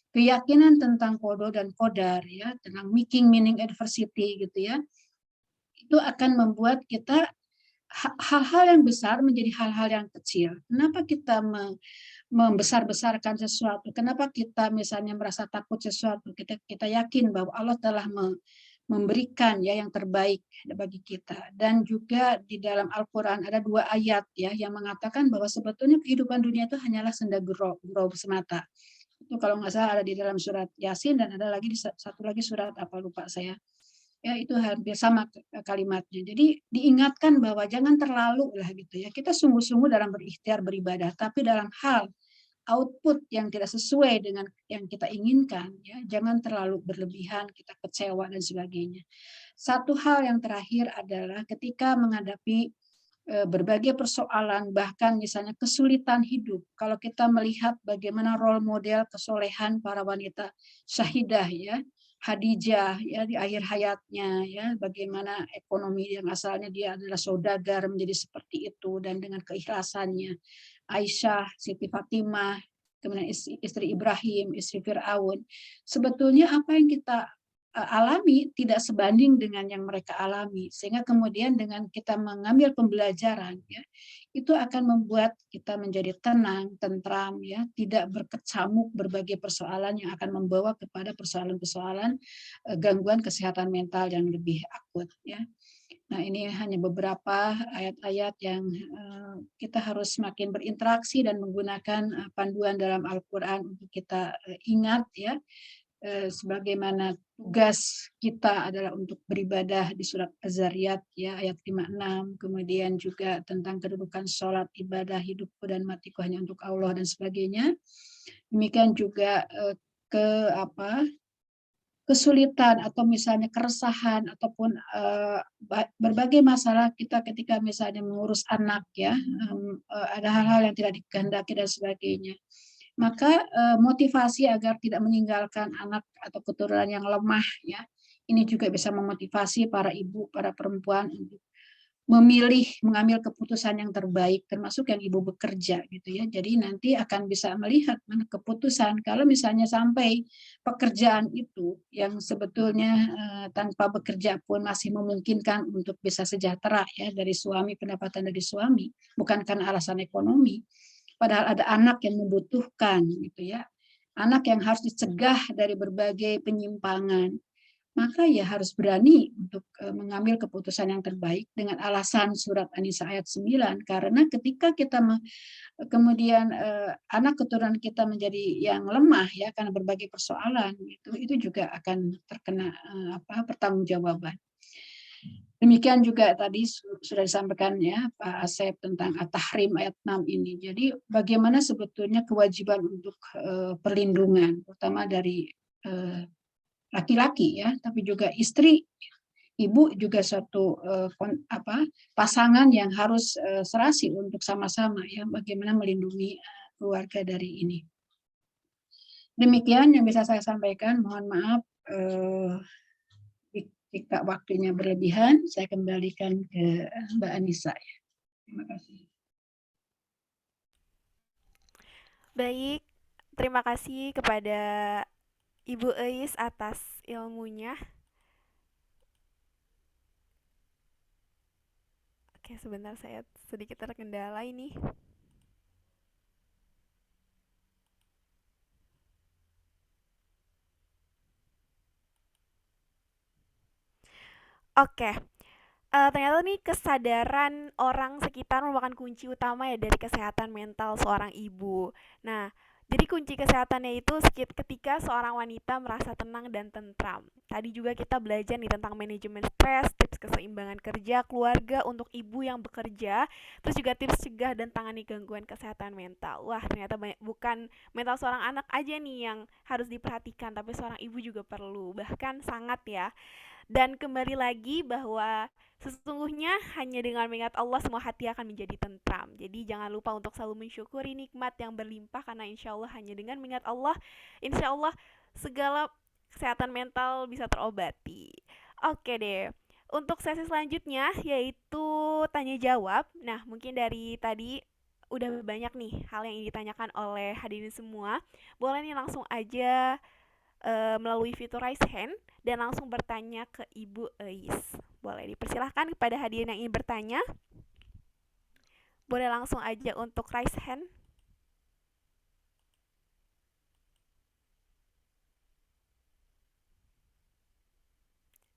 Keyakinan tentang kodo dan kodar ya, tentang making meaning adversity gitu ya, itu akan membuat kita hal-hal yang besar menjadi hal-hal yang kecil. Kenapa kita membesar-besarkan sesuatu? Kenapa kita misalnya merasa takut sesuatu? Kita yakin bahwa Allah telah memberikan ya yang terbaik bagi kita. Dan juga di dalam Al-Quran ada 2 ayat ya yang mengatakan bahwa sebetulnya kehidupan dunia itu hanyalah senda gurau semata. Itu kalau nggak salah ada di dalam surat Yasin dan ada lagi satu lagi surat apa lupa saya. Ya itu hampir sama kalimatnya. Jadi diingatkan bahwa jangan terlalu lah gitu ya. Kita sungguh-sungguh dalam berikhtiar beribadah, tapi dalam hal output yang tidak sesuai dengan yang kita inginkan, ya jangan terlalu berlebihan, kita kecewa dan sebagainya. Satu hal yang terakhir adalah ketika menghadapi berbagai persoalan, bahkan misalnya kesulitan hidup. Kalau kita melihat bagaimana role model kesolehan para wanita syahidah ya, Khadijah ya di akhir hayatnya ya, bagaimana ekonomi yang asalnya dia adalah saudagar menjadi seperti itu dan dengan keikhlasannya. Aisyah, Siti Fatimah, kemudian istri Ibrahim, istri Fir'aun. Sebetulnya apa yang kita alami tidak sebanding dengan yang mereka alami, sehingga kemudian dengan kita mengambil pembelajaran ya itu akan membuat kita menjadi tenang, tentram ya, tidak berkecamuk berbagai persoalan yang akan membawa kepada persoalan-persoalan gangguan kesehatan mental yang lebih akut ya. Nah, ini hanya beberapa ayat-ayat yang kita harus semakin berinteraksi dan menggunakan panduan dalam Al-Quran untuk kita ingat ya. sebagaimana tugas kita adalah untuk beribadah di surat Az-Zariyat ya ayat 56, kemudian juga tentang kedudukan sholat, ibadah, hidupku dan matiku hanya untuk Allah dan sebagainya. Demikian juga kesulitan atau misalnya keresahan ataupun berbagai masalah kita ketika misalnya mengurus anak ya, ada hal-hal yang tidak dikehendaki dan sebagainya. Maka motivasi agar tidak meninggalkan anak atau keturunan yang lemah ya, ini juga bisa memotivasi para ibu, para perempuan untuk mengambil keputusan yang terbaik, termasuk yang ibu bekerja gitu ya. Jadi nanti akan bisa melihat mana keputusan kalau misalnya sampai pekerjaan itu yang sebetulnya tanpa bekerja pun masih memungkinkan untuk bisa sejahtera ya dari suami, pendapatan dari suami, bukan karena alasan ekonomi. Padahal ada anak yang membutuhkan gitu ya. Anak yang harus dicegah dari berbagai penyimpangan, maka ya harus berani untuk mengambil keputusan yang terbaik dengan alasan surat An-Nisa ayat 9, karena ketika kita kemudian anak keturunan kita menjadi yang lemah ya karena berbagai persoalan itu juga akan terkena pertanggungjawaban. Demikian juga tadi sudah disampaikan ya Pak Asep tentang At-Tahrim ayat 6 ini. Jadi bagaimana sebetulnya kewajiban untuk perlindungan terutama dari laki-laki ya, tapi juga istri, ibu juga suatu pasangan yang harus serasi untuk sama-sama ya bagaimana melindungi keluarga dari ini. Demikian yang bisa saya sampaikan. Mohon maaf jika waktunya berlebihan. Saya kembalikan ke Mbak Anissa. Terima kasih. Baik, terima kasih kepada Ibu Eis atas ilmunya. Oke, sebentar saya sedikit terkendala ini. Oke, ternyata nih kesadaran orang sekitar merupakan kunci utama ya dari kesehatan mental seorang ibu. Nah, jadi kunci kesehatannya itu ketika seorang wanita merasa tenang dan tentram. Tadi juga kita belajar nih tentang manajemen stres, tips keseimbangan kerja, keluarga untuk ibu yang bekerja, terus juga tips cegah dan tangani gangguan kesehatan mental. Wah, ternyata bukan mental seorang anak aja nih yang harus diperhatikan, tapi seorang ibu juga perlu, bahkan sangat ya. Dan kembali lagi bahwa sesungguhnya hanya dengan mengingat Allah semua hati akan menjadi tentram. Jadi jangan lupa untuk selalu mensyukuri nikmat yang berlimpah karena insya Allah hanya dengan mengingat Allah, insya Allah segala kesehatan mental bisa terobati. Oke deh. Untuk sesi selanjutnya yaitu tanya jawab. Nah mungkin dari tadi udah banyak nih hal yang ingin ditanyakan oleh hadirin semua. Boleh nih langsung aja melalui fitur raise hand dan langsung bertanya ke Ibu Eis. Boleh dipersilahkan kepada hadirin yang ingin bertanya. Boleh langsung aja untuk raise hand.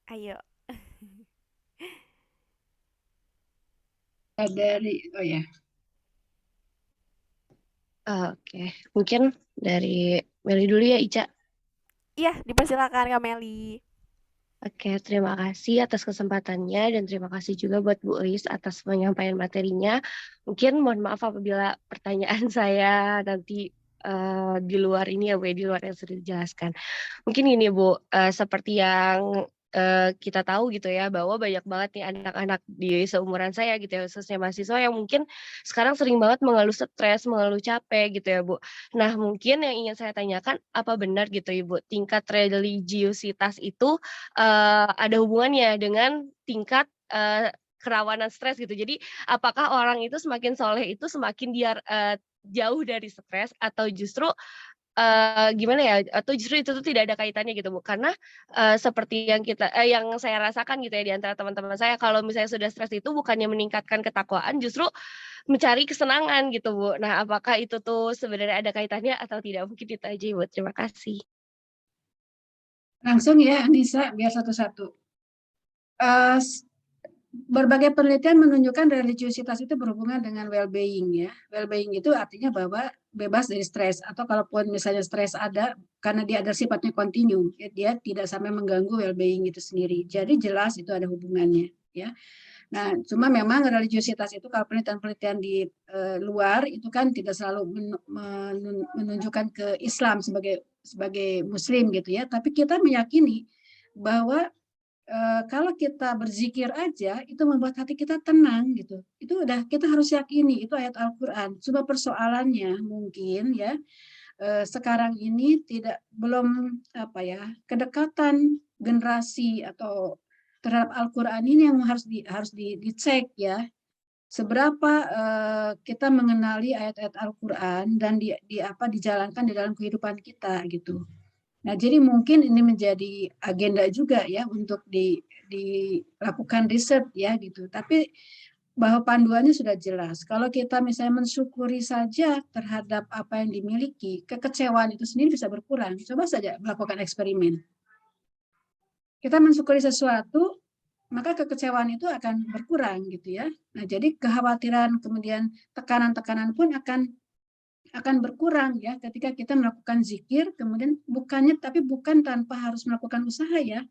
Ayo. Oh ya. Oke, mungkin dari Meli dulu ya, Ica. Iya, dipersilakan Kak Meli. Oke, terima kasih atas kesempatannya dan terima kasih juga buat Bu Eis atas penyampaian materinya. Mungkin mohon maaf apabila pertanyaan saya nanti di luar ini ya Bu, di luar yang sudah dijelaskan. Mungkin ini Bu, seperti yang kita tahu gitu ya, bahwa banyak banget nih anak-anak di seumuran saya gitu ya, khususnya mahasiswa yang mungkin sekarang sering banget mengeluh stres, mengeluh capek gitu ya Bu. Nah mungkin yang ingin saya tanyakan, apa benar gitu Ibu, tingkat religiusitas itu ada hubungannya dengan tingkat kerawanan stres gitu. Jadi apakah orang itu semakin soleh itu semakin dia jauh dari stres atau justru gimana ya? Atau justru itu tuh tidak ada kaitannya gitu Bu? Karena seperti yang yang saya rasakan gitu ya di antara teman-teman saya, kalau misalnya sudah stres itu bukannya meningkatkan ketakwaan, justru mencari kesenangan gitu Bu. Nah apakah itu tuh sebenarnya ada kaitannya atau tidak? Mungkin itu aja Ibu. Terima kasih. Langsung ya Anissa, biar satu-satu. Berbagai penelitian menunjukkan religiusitas itu berhubungan dengan well-being ya. Well-being itu artinya bahwa bebas dari stres, atau kalaupun misalnya stres ada karena dia ada sifatnya kontinu, ya, dia tidak sampai mengganggu well-being itu sendiri. Jadi jelas itu ada hubungannya, ya. Nah, cuma memang religiositas itu kalau penelitian-penelitian di luar itu kan tidak selalu menunjukkan ke Islam sebagai Muslim gitu ya, tapi kita meyakini bahwa kalau kita berzikir aja itu membuat hati kita tenang gitu. Itu udah kita harus yakini itu ayat Al-Qur'an. Cuma persoalannya mungkin ya sekarang ini belum kedekatan generasi atau terhadap Al-Qur'an ini yang harus dicek ya. Seberapa kita mengenali ayat-ayat Al-Qur'an dan dijalankan di dalam kehidupan kita gitu. Nah, jadi mungkin ini menjadi agenda juga ya untuk dilakukan riset ya gitu. Tapi bahwa panduannya sudah jelas. Kalau kita misalnya mensyukuri saja terhadap apa yang dimiliki, kekecewaan itu sendiri bisa berkurang. Coba saja melakukan eksperimen. Kita mensyukuri sesuatu, maka kekecewaan itu akan berkurang gitu ya. Nah, jadi kekhawatiran kemudian tekanan-tekanan pun akan berkurang ya ketika kita melakukan zikir, kemudian bukan tanpa harus melakukan usaha ya.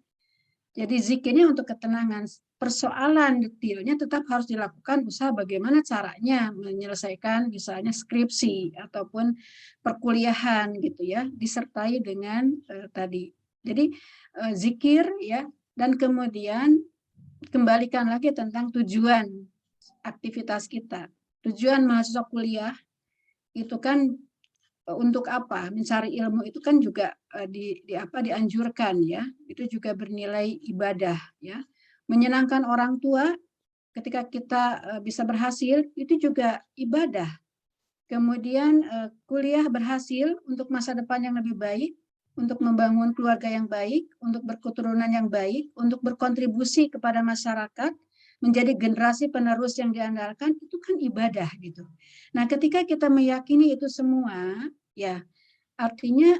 Jadi zikirnya untuk ketenangan. Persoalan detailnya tetap harus dilakukan usaha bagaimana caranya menyelesaikan misalnya skripsi ataupun perkuliahan gitu ya, disertai dengan tadi. Jadi zikir ya, dan kemudian kembalikan lagi tentang tujuan aktivitas kita. Tujuan mahasiswa kuliah itu kan untuk apa? Mencari ilmu itu kan juga dianjurkan ya. Itu juga bernilai ibadah ya. Menyenangkan orang tua ketika kita bisa berhasil itu juga ibadah. Kemudian kuliah berhasil untuk masa depan yang lebih baik, untuk membangun keluarga yang baik, untuk berketurunan yang baik, untuk berkontribusi kepada masyarakat, menjadi generasi penerus yang diandalkan, itu kan ibadah gitu. Nah, ketika kita meyakini itu semua, ya artinya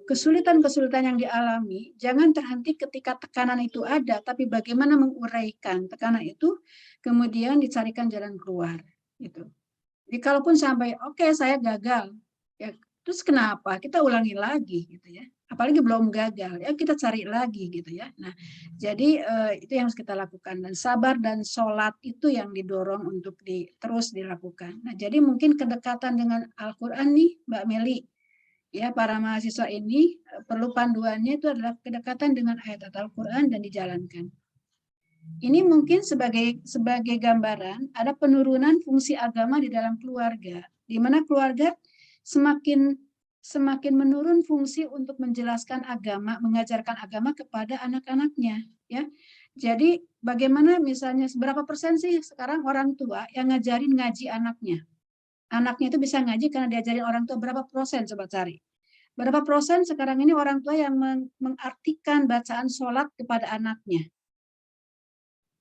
kesulitan-kesulitan yang dialami jangan terhenti ketika tekanan itu ada, tapi bagaimana menguraikan tekanan itu, kemudian dicarikan jalan keluar gitu. Jadi kalaupun sampai saya gagal, ya terus kenapa? Kita ulangi lagi gitu ya. Apalagi belum gagal, ya kita cari lagi gitu ya. Nah, jadi itu yang harus kita lakukan, dan sabar dan sholat itu yang didorong untuk terus dilakukan. Nah, jadi mungkin kedekatan dengan Al-Qur'an nih, Mbak Meli, ya para mahasiswa ini perlu panduannya itu adalah kedekatan dengan ayat Al-Qur'an dan dijalankan. Ini mungkin sebagai gambaran ada penurunan fungsi agama di dalam keluarga, di mana keluarga semakin menurun fungsi untuk menjelaskan agama, mengajarkan agama kepada anak-anaknya, ya. Jadi bagaimana misalnya seberapa persen sih sekarang orang tua yang ngajarin ngaji anaknya? Anaknya itu bisa ngaji karena diajarin orang tua, berapa persen coba cari. Berapa persen sekarang ini orang tua yang mengartikan bacaan sholat kepada anaknya?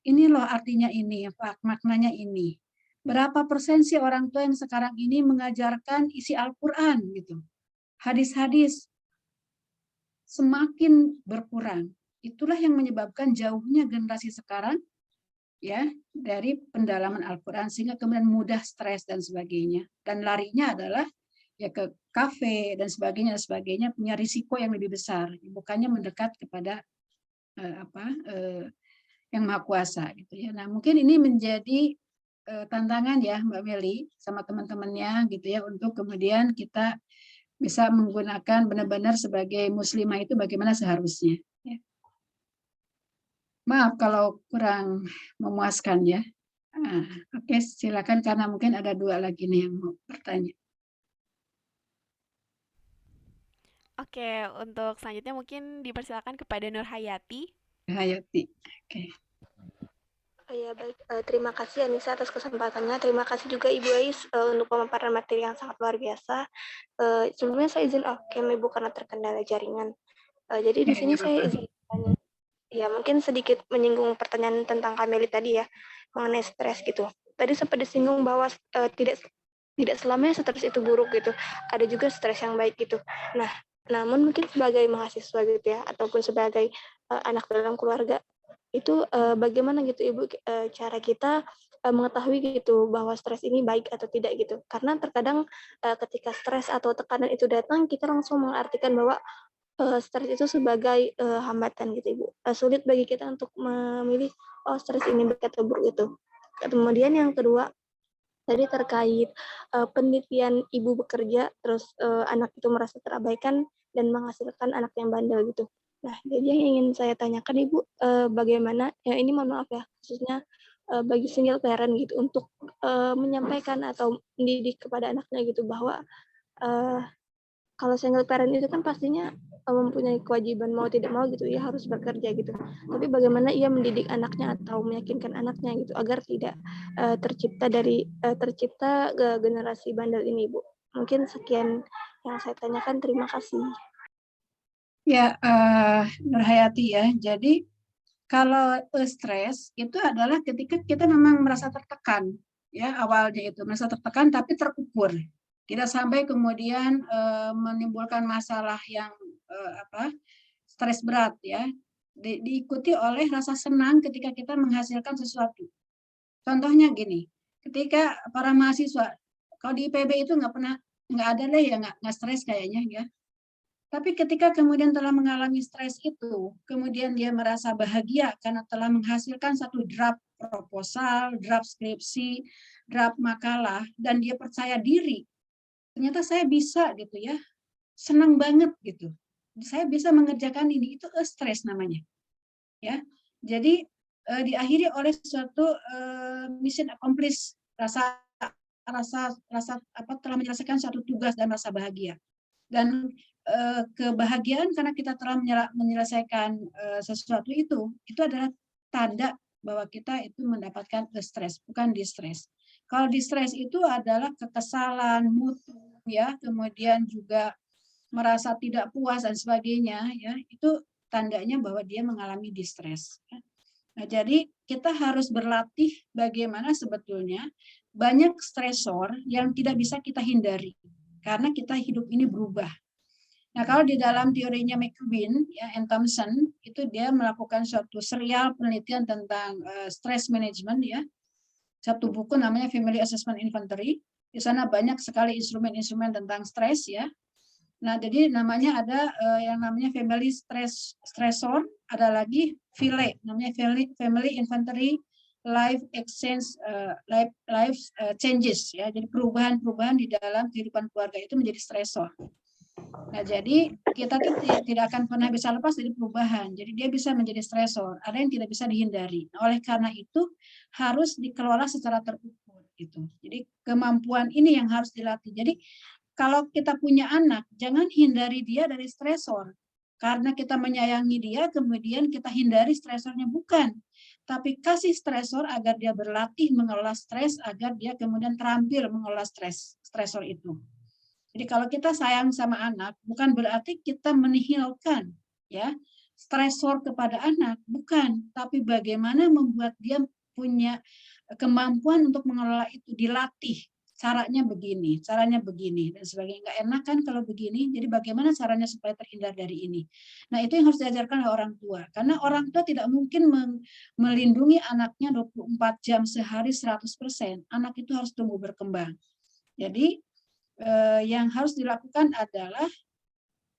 Ini loh artinya ini, maknanya ini. Berapa persen sih orang tua yang sekarang ini mengajarkan isi Al-Qur'an gitu. Hadis-hadis semakin berkurang. Itulah yang menyebabkan jauhnya generasi sekarang ya dari pendalaman Al-Qur'an, sehingga kemudian mudah stres dan sebagainya. Dan larinya adalah ya ke kafe dan sebagainya punya risiko yang lebih besar, bukannya mendekat kepada yang Maha Kuasa gitu ya. Nah, mungkin ini menjadi tantangan ya Mbak Meli sama teman-temannya gitu ya, untuk kemudian kita bisa menggunakan benar-benar sebagai muslimah itu bagaimana seharusnya ya. Maaf kalau kurang memuaskan ya. Oke, silakan, karena mungkin ada dua lagi nih yang mau bertanya. Oke, untuk selanjutnya mungkin dipersilakan kepada Nur Hayati. Hayati. Oke. Oh ya, baik. Terima kasih Anissa atas kesempatannya. Terima kasih juga Ibu Ais untuk pemaparan materi yang sangat luar biasa. Sebelumnya saya izin kami Ibu karena terkendala jaringan. Jadi di sini saya izin bertanya. Ya, mungkin sedikit menyinggung pertanyaan tentang Kameli tadi ya, mengenai stres gitu. Tadi sempat disinggung bahwa tidak selamanya stres itu buruk gitu. Ada juga stres yang baik gitu. Nah, namun mungkin sebagai mahasiswa gitu ya, ataupun sebagai anak dalam keluarga, itu bagaimana gitu Ibu cara kita mengetahui gitu bahwa stres ini baik atau tidak gitu. Karena terkadang ketika stres atau tekanan itu datang, kita langsung mengartikan bahwa stres itu sebagai hambatan gitu Ibu. Sulit bagi kita untuk memilih oh stres ini baik atau buruk itu. Kemudian yang kedua tadi terkait penelitian ibu bekerja, terus anak itu merasa terabaikan dan menghasilkan anak yang bandel gitu. Nah, jadi yang ingin saya tanyakan Ibu, bagaimana, ya ini mohon maaf ya, khususnya bagi single parent gitu, untuk menyampaikan atau mendidik kepada anaknya gitu bahwa kalau single parent itu kan pastinya mempunyai kewajiban mau tidak mau gitu, ia harus bekerja gitu. Tapi bagaimana ia mendidik anaknya atau meyakinkan anaknya gitu agar tidak tercipta generasi bandel ini, Bu. Mungkin sekian yang saya tanyakan. Terima kasih. Ya, Nurhayati ya. Jadi kalau stres itu adalah ketika kita memang merasa tertekan, ya awalnya itu merasa tertekan tapi terukur, tidak sampai kemudian menimbulkan masalah yang stres berat ya. Diikuti oleh rasa senang ketika kita menghasilkan sesuatu. Contohnya gini, ketika para mahasiswa, kalau di IPB itu nggak ada deh ya nggak stres kayaknya ya. Tapi ketika kemudian telah mengalami stres itu, kemudian dia merasa bahagia karena telah menghasilkan satu draft proposal, draft skripsi, draft makalah, dan dia percaya diri. Ternyata saya bisa gitu ya, senang banget gitu. Saya bisa mengerjakan ini, itu stres namanya. Ya, jadi diakhiri oleh suatu mission accomplished, rasa telah menyelesaikan suatu tugas dan rasa bahagia. Dan kebahagiaan karena kita telah menyelesaikan sesuatu itu adalah tanda bahwa kita itu mendapatkan stres, bukan distres. Kalau distres itu adalah kekesalan, mutu, ya, kemudian juga merasa tidak puas dan sebagainya, ya, itu tandanya bahwa dia mengalami distres. Nah, jadi kita harus berlatih bagaimana sebetulnya banyak stresor yang tidak bisa kita hindari karena kita hidup ini berubah. Nah, kalau di dalam teorinya McQueen ya, and Thompson, itu dia melakukan suatu serial penelitian tentang stress management ya. Satu buku namanya Family Assessment Inventory. Di sana banyak sekali instrumen-instrumen tentang stres ya. Nah, jadi namanya ada yang namanya family stressor, ada lagi FILE, namanya Family Inventory Life Exchange life changes ya. Jadi perubahan-perubahan di dalam kehidupan keluarga itu menjadi stresor. Nah, jadi kita tuh tidak akan pernah bisa lepas dari perubahan. Jadi dia bisa menjadi stresor. Ada yang tidak bisa dihindari. Nah, oleh karena itu harus dikelola secara terukur gitu. Jadi kemampuan ini yang harus dilatih. Jadi kalau kita punya anak, jangan hindari dia dari stresor. Karena kita menyayangi dia, kemudian kita hindari stresornya, bukan. Tapi kasih stresor agar dia berlatih mengelola stres, agar dia kemudian terampil mengelola stresor itu. Jadi kalau kita sayang sama anak, bukan berarti kita menihilkan ya stresor kepada anak, bukan. Tapi bagaimana membuat dia punya kemampuan untuk mengelola itu, dilatih. Caranya begini, dan sebagainya. Nggak enak kan kalau begini, jadi bagaimana caranya supaya terhindar dari ini. Nah, itu yang harus diajarkan oleh orang tua. Karena orang tua tidak mungkin melindungi anaknya 24 jam sehari 100%. Anak itu harus tumbuh berkembang. Jadi, yang harus dilakukan adalah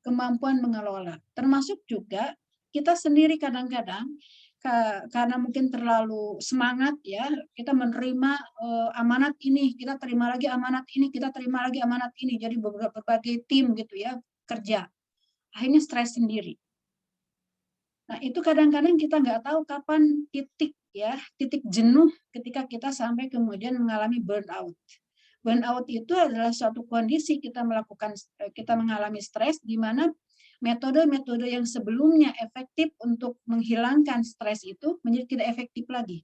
kemampuan mengelola. Termasuk juga kita sendiri kadang-kadang, karena mungkin terlalu semangat ya, kita menerima amanat ini, kita terima lagi amanat ini, kita terima lagi amanat ini, jadi berbagai tim gitu ya kerja, akhirnya stres sendiri. Nah, itu kadang-kadang kita nggak tahu kapan titik jenuh ketika kita sampai kemudian mengalami burnout. Burnout itu adalah suatu kondisi kita mengalami stres di mana metode-metode yang sebelumnya efektif untuk menghilangkan stres itu menjadi tidak efektif lagi.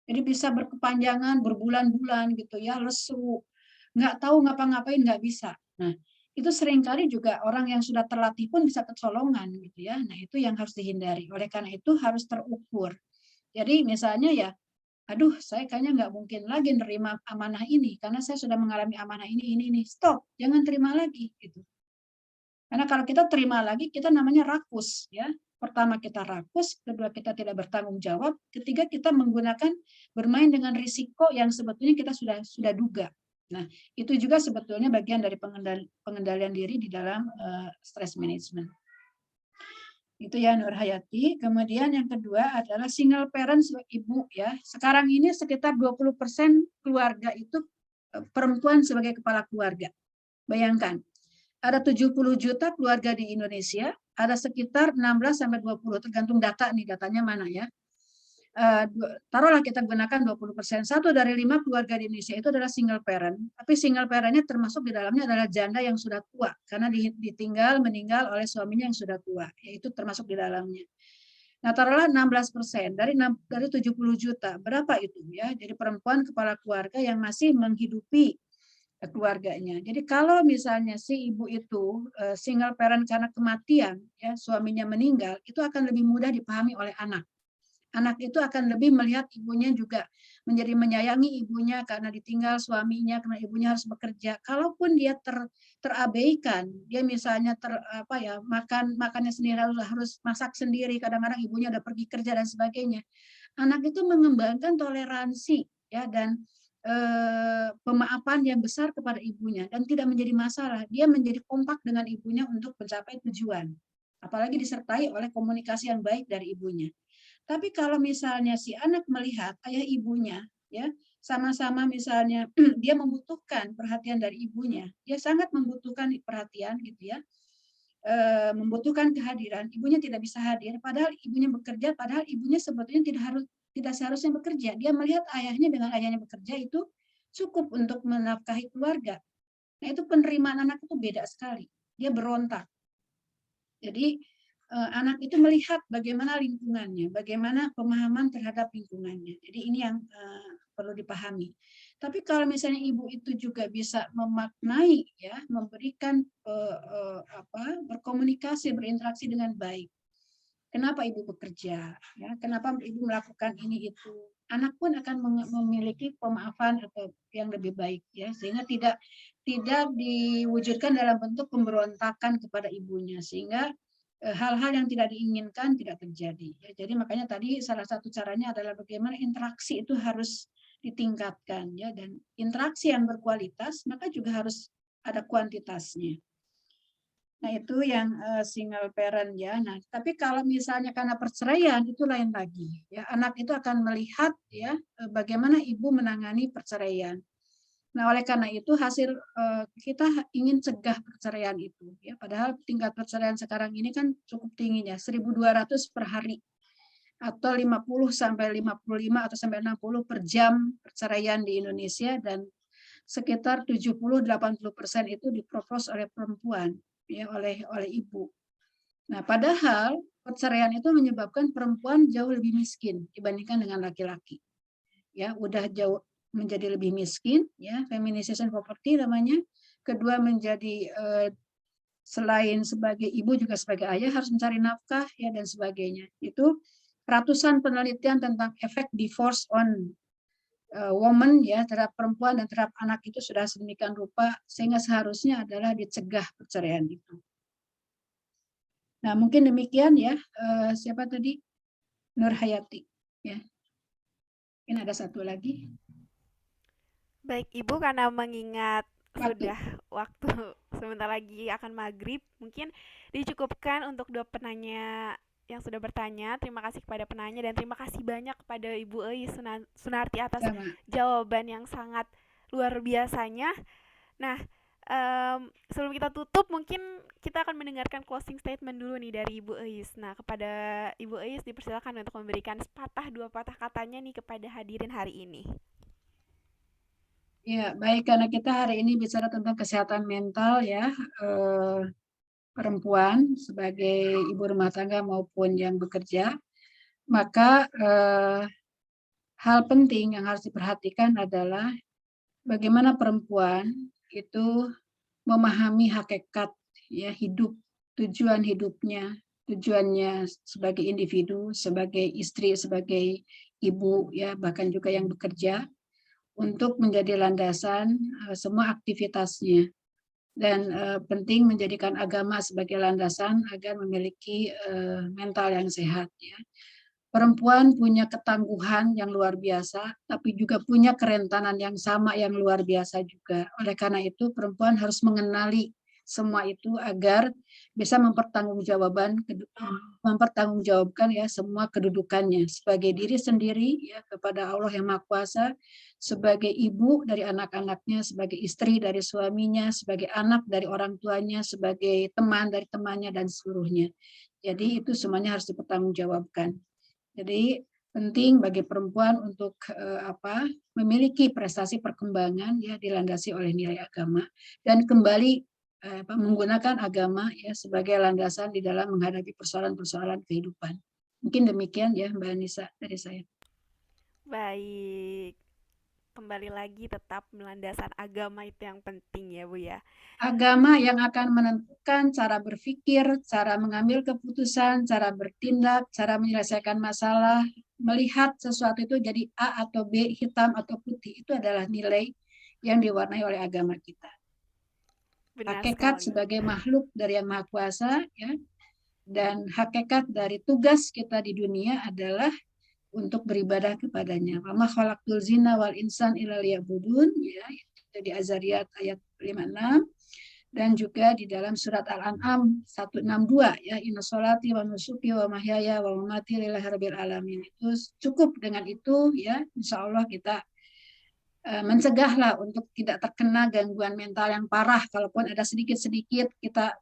Jadi bisa berkepanjangan, berbulan-bulan gitu ya, lesu, nggak tahu ngapa-ngapain, nggak bisa. Nah, itu seringkali juga orang yang sudah terlatih pun bisa kecolongan gitu ya. Nah, itu yang harus dihindari. Oleh karena itu harus terukur. Jadi misalnya ya, aduh saya kayaknya nggak mungkin lagi nerima amanah ini karena saya sudah mengalami amanah ini. Stop, jangan terima lagi gitu. Karena kalau kita terima lagi, kita namanya rakus ya. pertama kita rakus, kedua kita tidak bertanggung jawab, ketiga kita menggunakan bermain dengan risiko yang sebetulnya kita sudah duga. Nah, itu juga sebetulnya bagian dari pengendalian diri di dalam stress management. Itu ya Nur Hayati. Kemudian yang kedua adalah single parent ibu ya. Sekarang ini sekitar 20% keluarga itu perempuan sebagai kepala keluarga. Bayangkan, ada 70 juta keluarga di Indonesia, ada sekitar 16-20, tergantung data nih, datanya mana ya. Taruhlah kita gunakan 20%. 1 dari 5 keluarga di Indonesia itu adalah single parent. Tapi single parentnya termasuk di dalamnya adalah janda yang sudah tua, karena meninggal oleh suaminya yang sudah tua, yaitu termasuk di dalamnya. Nah, taruhlah 16% dari 70 juta, berapa itu ya? Jadi perempuan kepala keluarga yang masih menghidupi keluarganya. Jadi kalau misalnya si ibu itu single parent karena kematian, ya suaminya meninggal, itu akan lebih mudah dipahami oleh anak. Anak itu akan lebih melihat ibunya juga menjadi menyayangi ibunya karena ditinggal suaminya, karena ibunya harus bekerja. Kalaupun dia terabaikan, dia misalnya makannya sendiri, harus masak sendiri, kadang-kadang ibunya udah pergi kerja dan sebagainya. Anak itu mengembangkan toleransi ya dan pemaafan yang besar kepada ibunya dan tidak menjadi masalah. Dia menjadi kompak dengan ibunya untuk mencapai tujuan. Apalagi disertai oleh komunikasi yang baik dari ibunya. Tapi kalau misalnya si anak melihat ayah ibunya ya sama-sama misalnya dia membutuhkan perhatian dari ibunya, dia sangat membutuhkan perhatian gitu ya. Membutuhkan kehadiran, ibunya tidak bisa hadir padahal ibunya bekerja, padahal ibunya sebetulnya tidak seharusnya bekerja. Dia melihat ayahnya dengan ayahnya bekerja itu cukup untuk menafkahi keluarga. Nah, itu penerimaan anak itu beda sekali. Dia berontak. Jadi anak itu melihat bagaimana lingkungannya, bagaimana pemahaman terhadap lingkungannya. Jadi ini yang perlu dipahami. Tapi kalau misalnya ibu itu juga bisa memaknai, ya, memberikan berkomunikasi, berinteraksi dengan baik. Kenapa ibu bekerja? Ya, kenapa ibu melakukan ini itu? Anak pun akan memiliki pemaafan atau yang lebih baik, ya, sehingga tidak diwujudkan dalam bentuk pemberontakan kepada ibunya, sehingga hal-hal yang tidak diinginkan tidak terjadi. Ya, jadi makanya tadi salah satu caranya adalah bagaimana interaksi itu harus ditingkatkan, ya, dan interaksi yang berkualitas maka juga harus ada kuantitasnya. Nah, itu yang single parent ya. Nah, tapi kalau misalnya karena perceraian itu lain lagi. Ya, anak itu akan melihat ya bagaimana ibu menangani perceraian. Nah, oleh karena itu hasil kita ingin cegah perceraian itu ya. Padahal tingkat perceraian sekarang ini kan cukup tingginya, 1.200 per hari atau 50 sampai 55 atau sampai 60 per jam perceraian di Indonesia, dan sekitar 70-80% itu dipropos oleh perempuan. Ya, oleh ibu. Nah, padahal perceraian itu menyebabkan perempuan jauh lebih miskin dibandingkan dengan laki-laki. Ya, udah jauh menjadi lebih miskin, ya, feminisation poverty namanya. Kedua, menjadi selain sebagai ibu juga sebagai ayah harus mencari nafkah, ya, dan sebagainya. Itu ratusan penelitian tentang efek divorce on woman, ya, terhadap perempuan dan terhadap anak itu sudah sedemikian rupa sehingga seharusnya adalah dicegah perceraian itu. Nah, mungkin demikian ya. Siapa tadi? Nur Hayati, ya. Mungkin ada satu lagi. Baik Ibu, karena mengingat sudah waktu sebentar lagi akan maghrib, mungkin dicukupkan untuk 2 penanya yang sudah bertanya. Terima kasih kepada penanya dan terima kasih banyak kepada Ibu Eis Sunarti atas jawaban yang sangat luar biasanya. Nah, sebelum kita tutup, mungkin kita akan mendengarkan closing statement dulu nih dari Ibu Eis. Nah, kepada Ibu Eis dipersilakan untuk memberikan sepatah 2 patah katanya nih kepada hadirin hari ini. Ya, baik, karena kita hari ini bicara tentang kesehatan mental ya, perempuan sebagai ibu rumah tangga maupun yang bekerja, maka hal penting yang harus diperhatikan adalah bagaimana perempuan itu memahami hakikat ya hidup, tujuan hidupnya, tujuannya sebagai individu, sebagai istri, sebagai ibu, ya, bahkan juga yang bekerja, untuk menjadi landasan semua aktivitasnya. dan penting menjadikan agama sebagai landasan agar memiliki mental yang sehat ya. Perempuan punya ketangguhan yang luar biasa, tapi juga punya kerentanan yang sama yang luar biasa juga. Oleh karena itu, perempuan harus mengenali semua itu agar bisa mempertanggungjawabkan ya semua kedudukannya sebagai diri sendiri ya kepada Allah yang Maha Kuasa, sebagai ibu dari anak-anaknya, sebagai istri dari suaminya, sebagai anak dari orang tuanya, sebagai teman dari temannya dan seluruhnya. Jadi itu semuanya harus dipertanggungjawabkan. Jadi penting bagi perempuan untuk memiliki prestasi perkembangan ya dilandasi oleh nilai agama dan kembali menggunakan agama ya sebagai landasan di dalam menghadapi persoalan-persoalan kehidupan. Mungkin demikian ya Mbak Anissa dari saya. Baik. Kembali lagi tetap landasan agama itu yang penting ya Bu ya. Agama yang akan menentukan cara berpikir, cara mengambil keputusan, cara bertindak, cara menyelesaikan masalah, melihat sesuatu itu jadi A atau B, hitam atau putih, itu adalah nilai yang diwarnai oleh agama kita. Benar Hakikat sekali. sebagai makhluk dari Yang Maha Kuasa ya, dan hakikat dari tugas kita di dunia adalah untuk beribadah kepadanya. Wa ma khalaqtul jinna wal insan illa liya'budun ya, itu di Azariyat ayat 56 dan juga di dalam surat Al-An'am 162 ya, inna sholati wa nusuki wa mahyaya wa mamati lillahi rabbil alamin. Itu cukup dengan itu ya, insya Allah kita mencegahlah untuk tidak terkena gangguan mental yang parah. Kalaupun ada sedikit-sedikit kita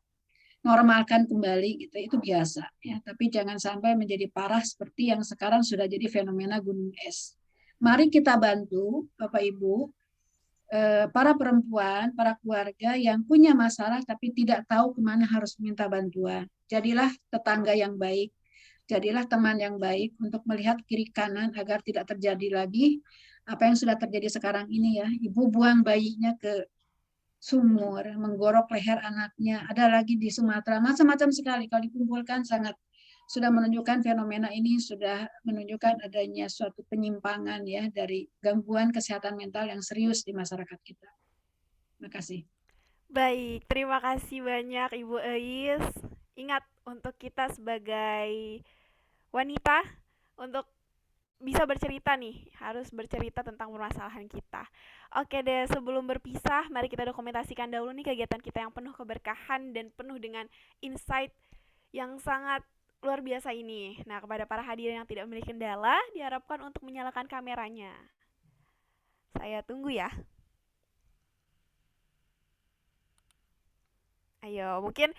normalkan kembali gitu, itu biasa ya, tapi jangan sampai menjadi parah seperti yang sekarang sudah jadi fenomena gunung es. Mari kita bantu Bapak Ibu, para perempuan, para keluarga yang punya masalah tapi tidak tahu kemana harus minta bantuan. Jadilah tetangga yang baik, jadilah teman yang baik untuk melihat kiri kanan agar tidak terjadi lagi apa yang sudah terjadi sekarang ini ya. Ibu buang bayinya ke sumur, menggorok leher anaknya. Ada lagi di Sumatera, macam-macam sekali. Kalau dikumpulkan sangat sudah menunjukkan fenomena ini sudah menunjukkan adanya suatu penyimpangan ya dari gangguan kesehatan mental yang serius di masyarakat kita. Terima kasih. Baik, terima kasih banyak Ibu Eis. Ingat untuk kita sebagai wanita untuk bisa bercerita nih, harus bercerita tentang permasalahan kita. Oke deh, sebelum berpisah, mari kita dokumentasikan dahulu nih kegiatan kita yang penuh keberkahan dan penuh dengan insight yang sangat luar biasa ini. Nah, kepada para hadirin yang tidak memiliki kendala, diharapkan untuk menyalakan kameranya. Saya tunggu ya. Ayo, mungkin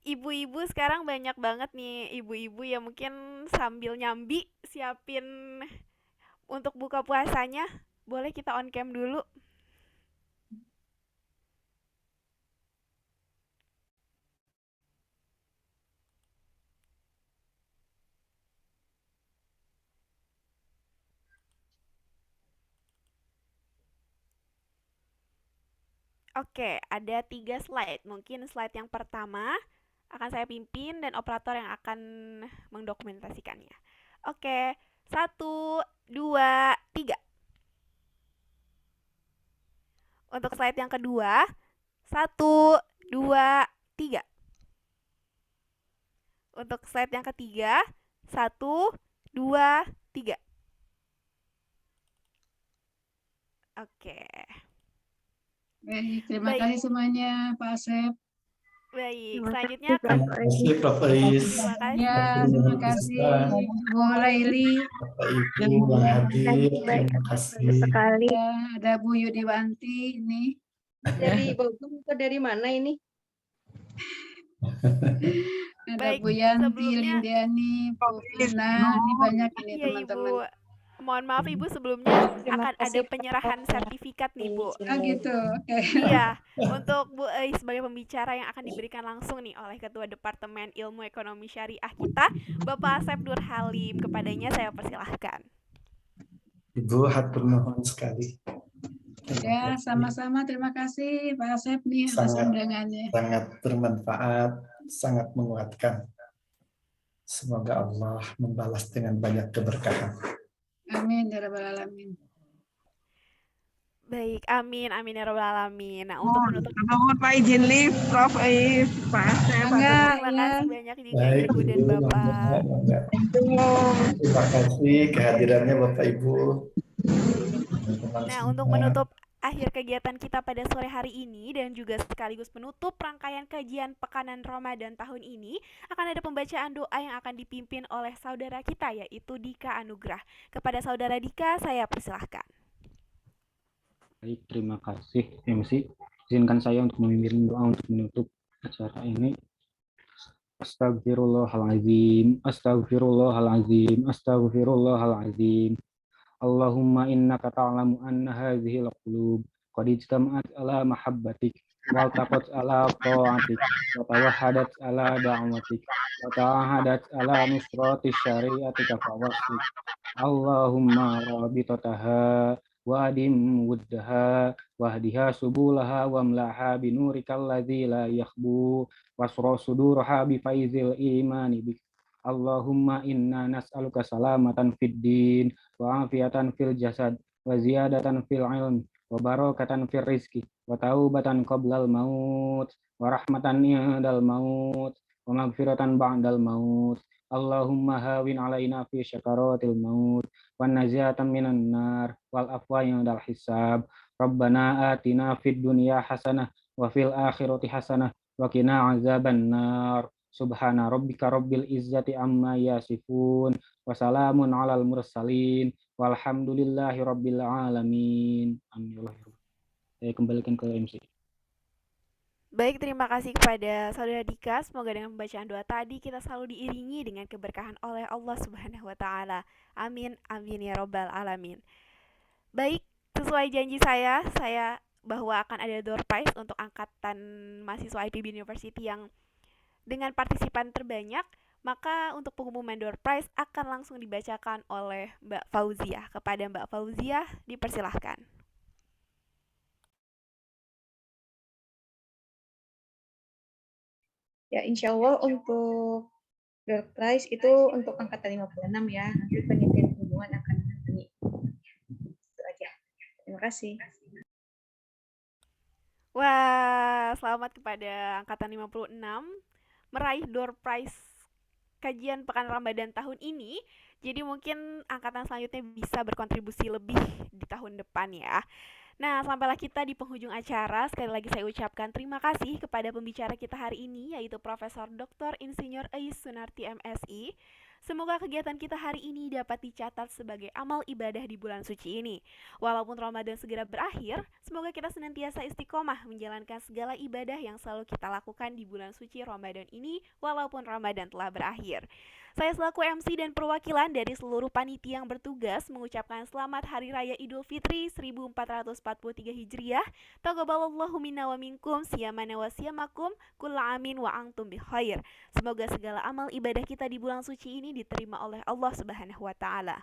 ibu-ibu sekarang banyak banget nih ibu-ibu yang mungkin sambil nyambi siapin untuk buka puasanya. Boleh kita on cam dulu? Oke, ada 3 slide. Mungkin slide yang pertama akan saya pimpin dan operator yang akan mendokumentasikannya. Oke, 1, 2, 3. Untuk slide yang kedua, 1, 2, 3. Untuk slide yang ketiga, 1, 2, 3. Oke. Baik, terima kasih semuanya Pak Asep. Baik, Terima selanjutnya kasih, ke Terima kasih Prof. Eis. terima kasih. Ya, terima kasih Bu Laili. Bapak Ibu, Bang Hadir, terima kasih. sekali. Ya, ada Bu Yudiwanti ini. Dari Bogor atau dari mana ini? Ada Baik, Bu Yanti, sebelumnya Lindiani, Bu Vina, ini banyak ini iya teman-teman. Ibu. Mohon maaf Ibu, sebelumnya Terima akan ada kasih, penyerahan sertifikat nih Bu. Ah gitu, oke. Iya, untuk Bu Eis sebagai pembicara yang akan diberikan langsung nih oleh Ketua Departemen Ilmu Ekonomi Syariah kita, Bapak Asep Nur Halim. Kepadanya saya persilahkan. Ibu, hatur nuhun sekali. Ya, sama-sama. Terima kasih Pak Asep nih atas Sangat. undangannya. Sangat bermanfaat, sangat menguatkan. Semoga Allah membalas dengan banyak keberkahan. Amin ya rabbal alamin. Baik, amin, amin ya rabbal alamin. Nah, untuk menutup Mohon Pak izin live, Prof. Pak Asep, Pak Mangga, terima ya. kasih banyak juga Baik, Ibu dan Ibu, Bapak. Mangga. Assalamualaikum. Terima kasih kehadirannya Bapak Ibu. Teman-teman Nah, untuk semua. menutup akhir kegiatan kita pada sore hari ini dan juga sekaligus menutup rangkaian kajian Pekanan Ramadan tahun ini, akan ada pembacaan doa yang akan dipimpin oleh saudara kita yaitu Dika Anugrah. Kepada saudara Dika, saya persilahkan. Baik, terima kasih MC. Izinkan saya untuk memimpin doa untuk menutup acara ini. Astagfirullahalazim, astagfirullahalazim, astagfirullahalazim. Allahumma innaka ta'lamu anna hadhihi al-qulub qad ijtama'at ala mahabbatik wa taqat ala ta'atik wa tawahhadat ala da'watik wa ta'ahadat ala nusrati syari'atika fawasik. Allahumma rabitataha wa adim wuddaha wahdiha subulaha wa mlaha binurikal ladzi la yakhbu wasra sudurha bi faizil imani bik. Allahumma inna nas'aluka salamatan fid din wa afiatan fil jasad wa ziyadatan fil ilm wa barakatan fil rizki wa taubatan qoblal maut wa rahmatan indal maut wa magfiratan ba'dal maut. Allahumma hawin alaina fi syakaratil maut wa naziatan minan nar wal afwa indal hisab. Rabbana atina fid dunya hasanah wa fil akhirati hasanah wa qina azaban nar. Subhana rabbika rabbil izzati amma yasifun wassalamun alal mursalin walhamdulillahi rabbil alamin. Amin. Saya kembalikan ke MC. Baik, terima kasih kepada saudara Dika. Semoga dengan pembacaan doa tadi kita selalu diiringi dengan keberkahan oleh Allah Subhanahu wa taala. Amin, amin ya rabbal alamin. Baik, sesuai janji saya bahwa akan ada door prize untuk angkatan mahasiswa IPB University yang dengan partisipan terbanyak, maka untuk pengumuman door prize akan langsung dibacakan oleh Mbak Fauziah. Kepada Mbak Fauziah, dipersilahkan. Ya, insya Allah untuk door prize itu untuk angkatan 56 ya. Nanti panitia hubungan akan menghubungi. Itu aja. Terima kasih. Wah, selamat kepada angkatan 56 meraih door prize kajian Pekan Ramadan tahun ini. Jadi mungkin angkatan selanjutnya bisa berkontribusi lebih di tahun depan ya. Nah, sampailah kita di penghujung acara. Sekali lagi saya ucapkan terima kasih kepada pembicara kita hari ini, yaitu Profesor Dr. Insinyur Ais Sunarti MSI. Semoga kegiatan kita hari ini dapat dicatat sebagai amal ibadah di bulan suci ini. Walaupun Ramadan segera berakhir, semoga kita senantiasa istiqomah menjalankan segala ibadah yang selalu kita lakukan di bulan suci Ramadan ini, walaupun Ramadan telah berakhir. Saya selaku MC dan perwakilan dari seluruh panitia yang bertugas mengucapkan selamat Hari Raya Idul Fitri 1443 Hijriah. Taqabbalallahu minna wa minkum, siyamana wa siyamakum, kulla amin wa antum bi khair. Semoga segala amal ibadah kita di bulan suci ini diterima oleh Allah Subhanahu wa taala.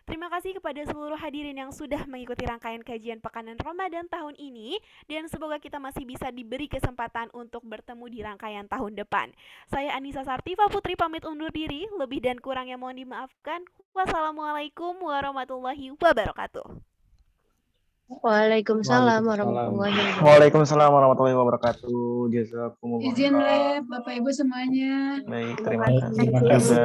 Terima kasih kepada seluruh hadirin yang sudah mengikuti rangkaian kajian Pekanan Ramadan tahun ini, dan semoga kita masih bisa diberi kesempatan untuk bertemu di rangkaian tahun depan. Saya Anissa Sartifa Putri pamit undur diri, lebih dan kurangnya mohon dimaafkan. Wassalamualaikum warahmatullahi wabarakatuh. Waalaikumsalam warahmatullahi wabarakatuh. Waalaikumsalam warahmatullahi wabarakatuh. Jazakumullah. Izin live Bapak Ibu semuanya. Baik, terima Baik, kasih. terima kasih.